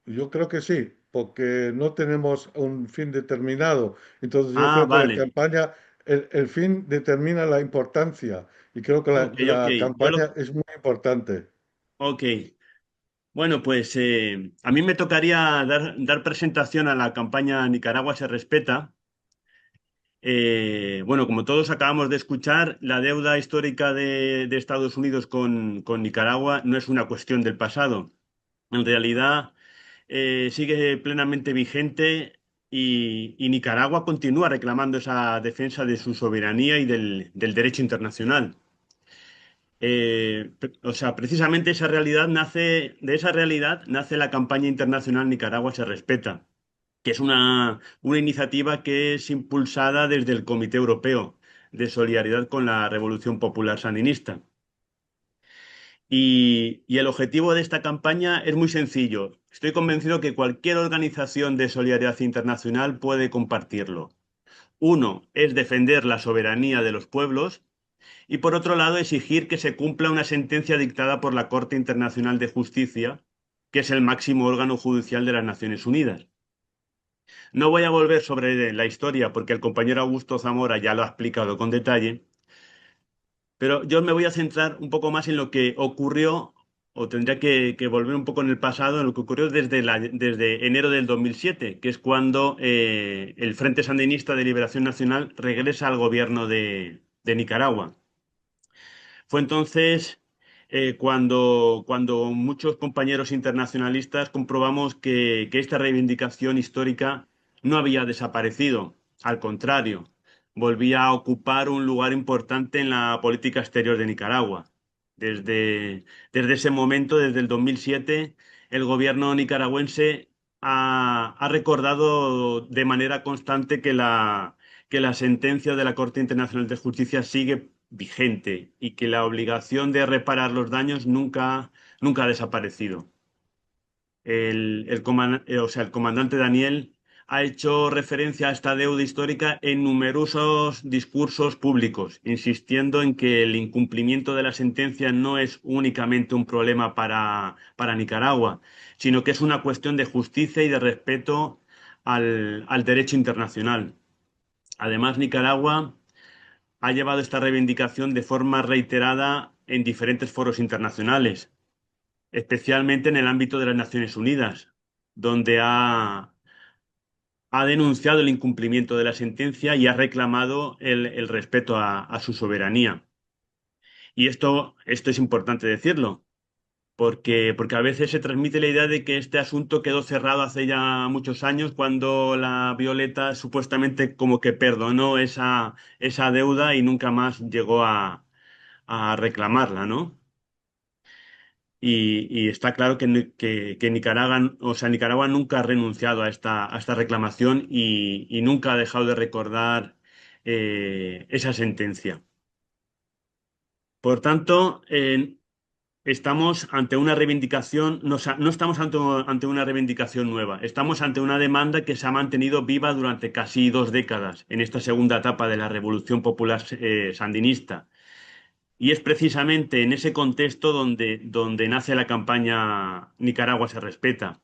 yo creo que sí, porque no tenemos un fin determinado. Entonces yo Ah, creo que la vale. campaña, el fin determina la importancia y creo que Ok, ok. la campaña es muy importante. Ok. Bueno, pues a mí me tocaría dar presentación a la campaña Nicaragua se respeta. Bueno, como todos acabamos de escuchar, la deuda histórica de Estados Unidos con Nicaragua no es una cuestión del pasado. En realidad, sigue plenamente vigente y Nicaragua continúa reclamando esa defensa de su soberanía y del derecho internacional. O sea, precisamente de esa realidad nace la campaña internacional Nicaragua se respeta, que es una iniciativa que es impulsada desde el Comité Europeo de Solidaridad con la Revolución Popular Sandinista. Y el objetivo de esta campaña es muy sencillo. Estoy convencido que cualquier organización de solidaridad internacional puede compartirlo. Uno es defender la soberanía de los pueblos y por otro lado exigir que se cumpla una sentencia dictada por la Corte Internacional de Justicia, que es el máximo órgano judicial de las Naciones Unidas. No voy a volver sobre la historia porque el compañero Augusto Zamora ya lo ha explicado con detalle, pero yo me voy a centrar un poco más en lo que ocurrió, o tendría que volver un poco en el pasado, en lo que ocurrió desde enero del 2007, que es cuando el Frente Sandinista de Liberación Nacional regresa al gobierno de Nicaragua. Fue entonces cuando muchos compañeros internacionalistas comprobamos que esta reivindicación histórica no había desaparecido. Al contrario, volvía a ocupar un lugar importante en la política exterior de Nicaragua. Desde ese momento, desde el 2007, el gobierno nicaragüense ha recordado de manera constante que la sentencia de la Corte Internacional de Justicia sigue vigente y que la obligación de reparar los daños nunca ha desaparecido. O sea, el comandante Daniel ha hecho referencia a esta deuda histórica en numerosos discursos públicos, insistiendo en que el incumplimiento de la sentencia no es únicamente un problema para Nicaragua, sino que es una cuestión de justicia y de respeto al derecho internacional. Además, Nicaragua ha llevado esta reivindicación de forma reiterada en diferentes foros internacionales, especialmente en el ámbito de las Naciones Unidas, donde ha denunciado el incumplimiento de la sentencia y ha reclamado el respeto a su soberanía. Y esto es importante decirlo, porque a veces se transmite la idea de que este asunto quedó cerrado hace ya muchos años, cuando la Violeta supuestamente como que perdonó esa deuda y nunca más llegó a reclamarla, ¿no? Y está claro que Nicaragua, o sea, Nicaragua nunca ha renunciado a esta reclamación y nunca ha dejado de recordar esa sentencia. Por tanto, estamos ante una reivindicación, no estamos ante una reivindicación nueva, estamos ante una demanda que se ha mantenido viva durante casi 2 décadas en esta segunda etapa de la Revolución Popular Sandinista. Y es precisamente en ese contexto donde nace la campaña Nicaragua se respeta.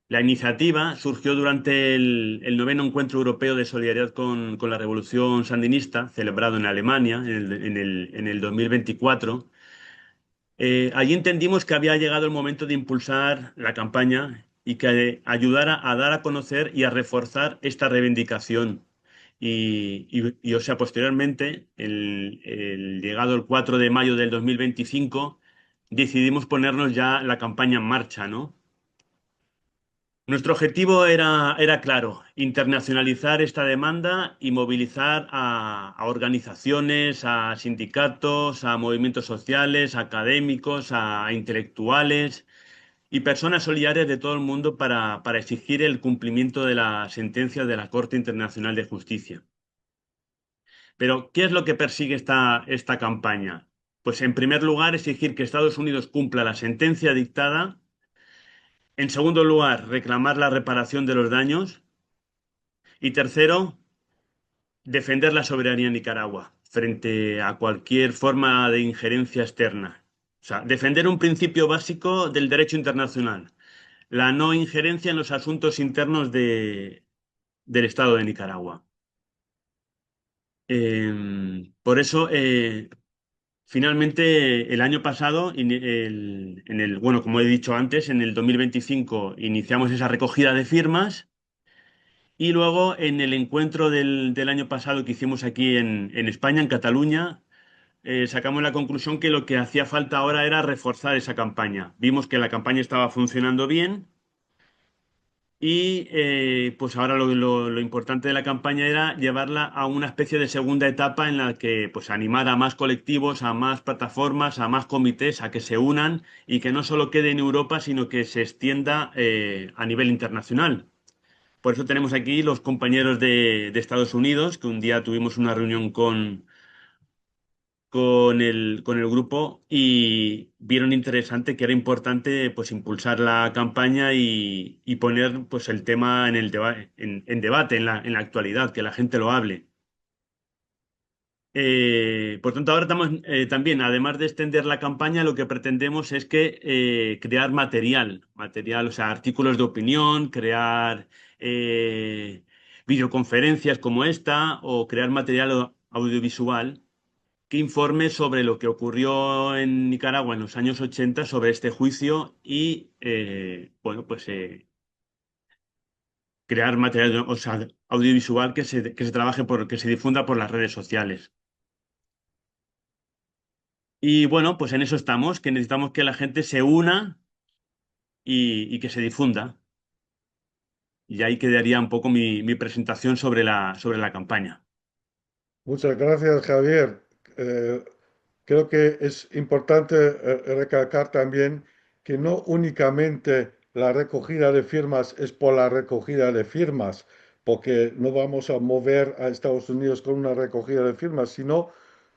La iniciativa surgió durante el noveno Encuentro Europeo de Solidaridad con la Revolución Sandinista, celebrado en Alemania en el 2024. Allí entendimos que había llegado el momento de impulsar la campaña y que ayudara a dar a conocer y a reforzar esta reivindicación. O sea, posteriormente, llegado el 4 de mayo del 2025, decidimos ponernos ya la campaña en marcha, ¿no? Nuestro objetivo era claro, internacionalizar esta demanda y movilizar a organizaciones, a sindicatos, a movimientos sociales, a académicos, a intelectuales y personas solidarias de todo el mundo para exigir el cumplimiento de la sentencia de la Corte Internacional de Justicia. Pero, ¿qué es lo que persigue esta campaña? Pues, en primer lugar, exigir que Estados Unidos cumpla la sentencia dictada. En segundo lugar, reclamar la reparación de los daños. Y tercero, defender la soberanía de Nicaragua frente a cualquier forma de injerencia externa. O sea, defender un principio básico del derecho internacional, la no injerencia en los asuntos internos del Estado de Nicaragua. Por eso, finalmente, el año pasado, bueno, como he dicho antes, en el 2025 iniciamos esa recogida de firmas. Y luego en el encuentro del año pasado que hicimos aquí en España, en Cataluña, sacamos la conclusión que lo que hacía falta ahora era reforzar esa campaña. Vimos que la campaña estaba funcionando bien y pues ahora lo importante de la campaña era llevarla a una especie de segunda etapa en la que pues animar a más colectivos, a más plataformas, a más comités a que se unan y que no solo quede en Europa, sino que se extienda a nivel internacional. Por eso tenemos aquí los compañeros de Estados Unidos, que un día tuvimos una reunión con el grupo y vieron interesante que era importante pues impulsar la campaña y poner pues el tema en debate, en la actualidad, que la gente lo hable. Por tanto, ahora estamos también, además de extender la campaña, lo que pretendemos es crear material, o sea, artículos de opinión, crear videoconferencias como esta o crear material audiovisual que informe sobre lo que ocurrió en Nicaragua en los años 80 sobre este juicio y, bueno, pues crear material, o sea, audiovisual que se trabaje que se difunda por las redes sociales. Y bueno, pues en eso estamos, que necesitamos que la gente se una y que se difunda. Y ahí quedaría un poco mi presentación sobre la campaña. Muchas gracias, Javier. Eh, Creo que es importante recalcar también que no únicamente la recogida de firmas es por la recogida de firmas, porque no vamos a mover a Estados Unidos con una recogida de firmas, sino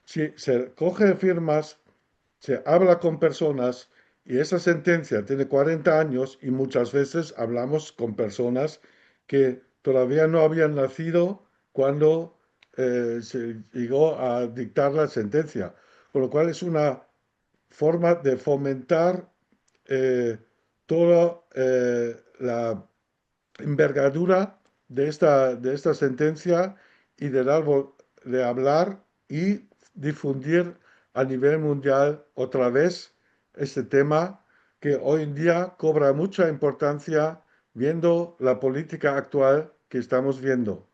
si se coge firmas, se habla con personas y esa sentencia tiene 40 años y muchas veces hablamos con personas que todavía no habían nacido cuando se llegó a dictar la sentencia, con lo cual es una forma de fomentar toda la envergadura de esta sentencia y de hablar y difundir a nivel mundial otra vez este tema que hoy en día cobra mucha importancia viendo la política actual que estamos viendo.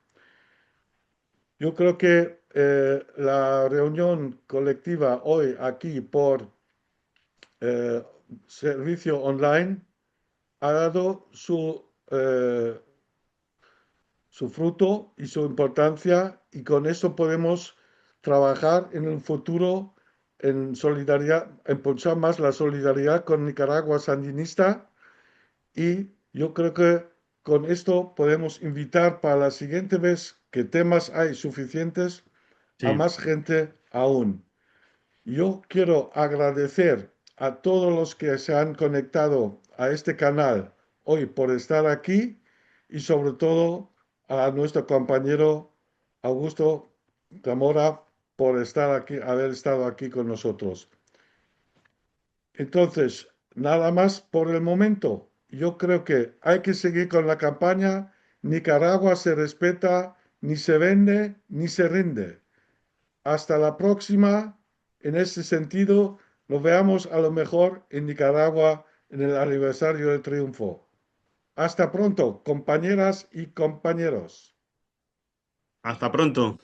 Yo creo que la reunión colectiva hoy aquí por eh, servicio online ha dado su fruto y su importancia y con eso podemos trabajar en el futuro en solidaridad, impulsar más la solidaridad con Nicaragua sandinista y yo creo que con esto podemos invitar para la siguiente vez que temas hay suficientes a Sí, más gente aún. Yo quiero agradecer a todos los que se han conectado a este canal hoy por estar aquí y sobre todo a nuestro compañero Augusto Zamora por estar aquí, haber estado aquí con nosotros. Entonces, nada más por el momento. Yo creo que hay que seguir con la campaña. Nicaragua se respeta, ni se vende, ni se rinde. Hasta la próxima. En ese sentido, nos veamos a lo mejor en Nicaragua en el aniversario del triunfo. Hasta pronto, compañeras y compañeros. hasta pronto.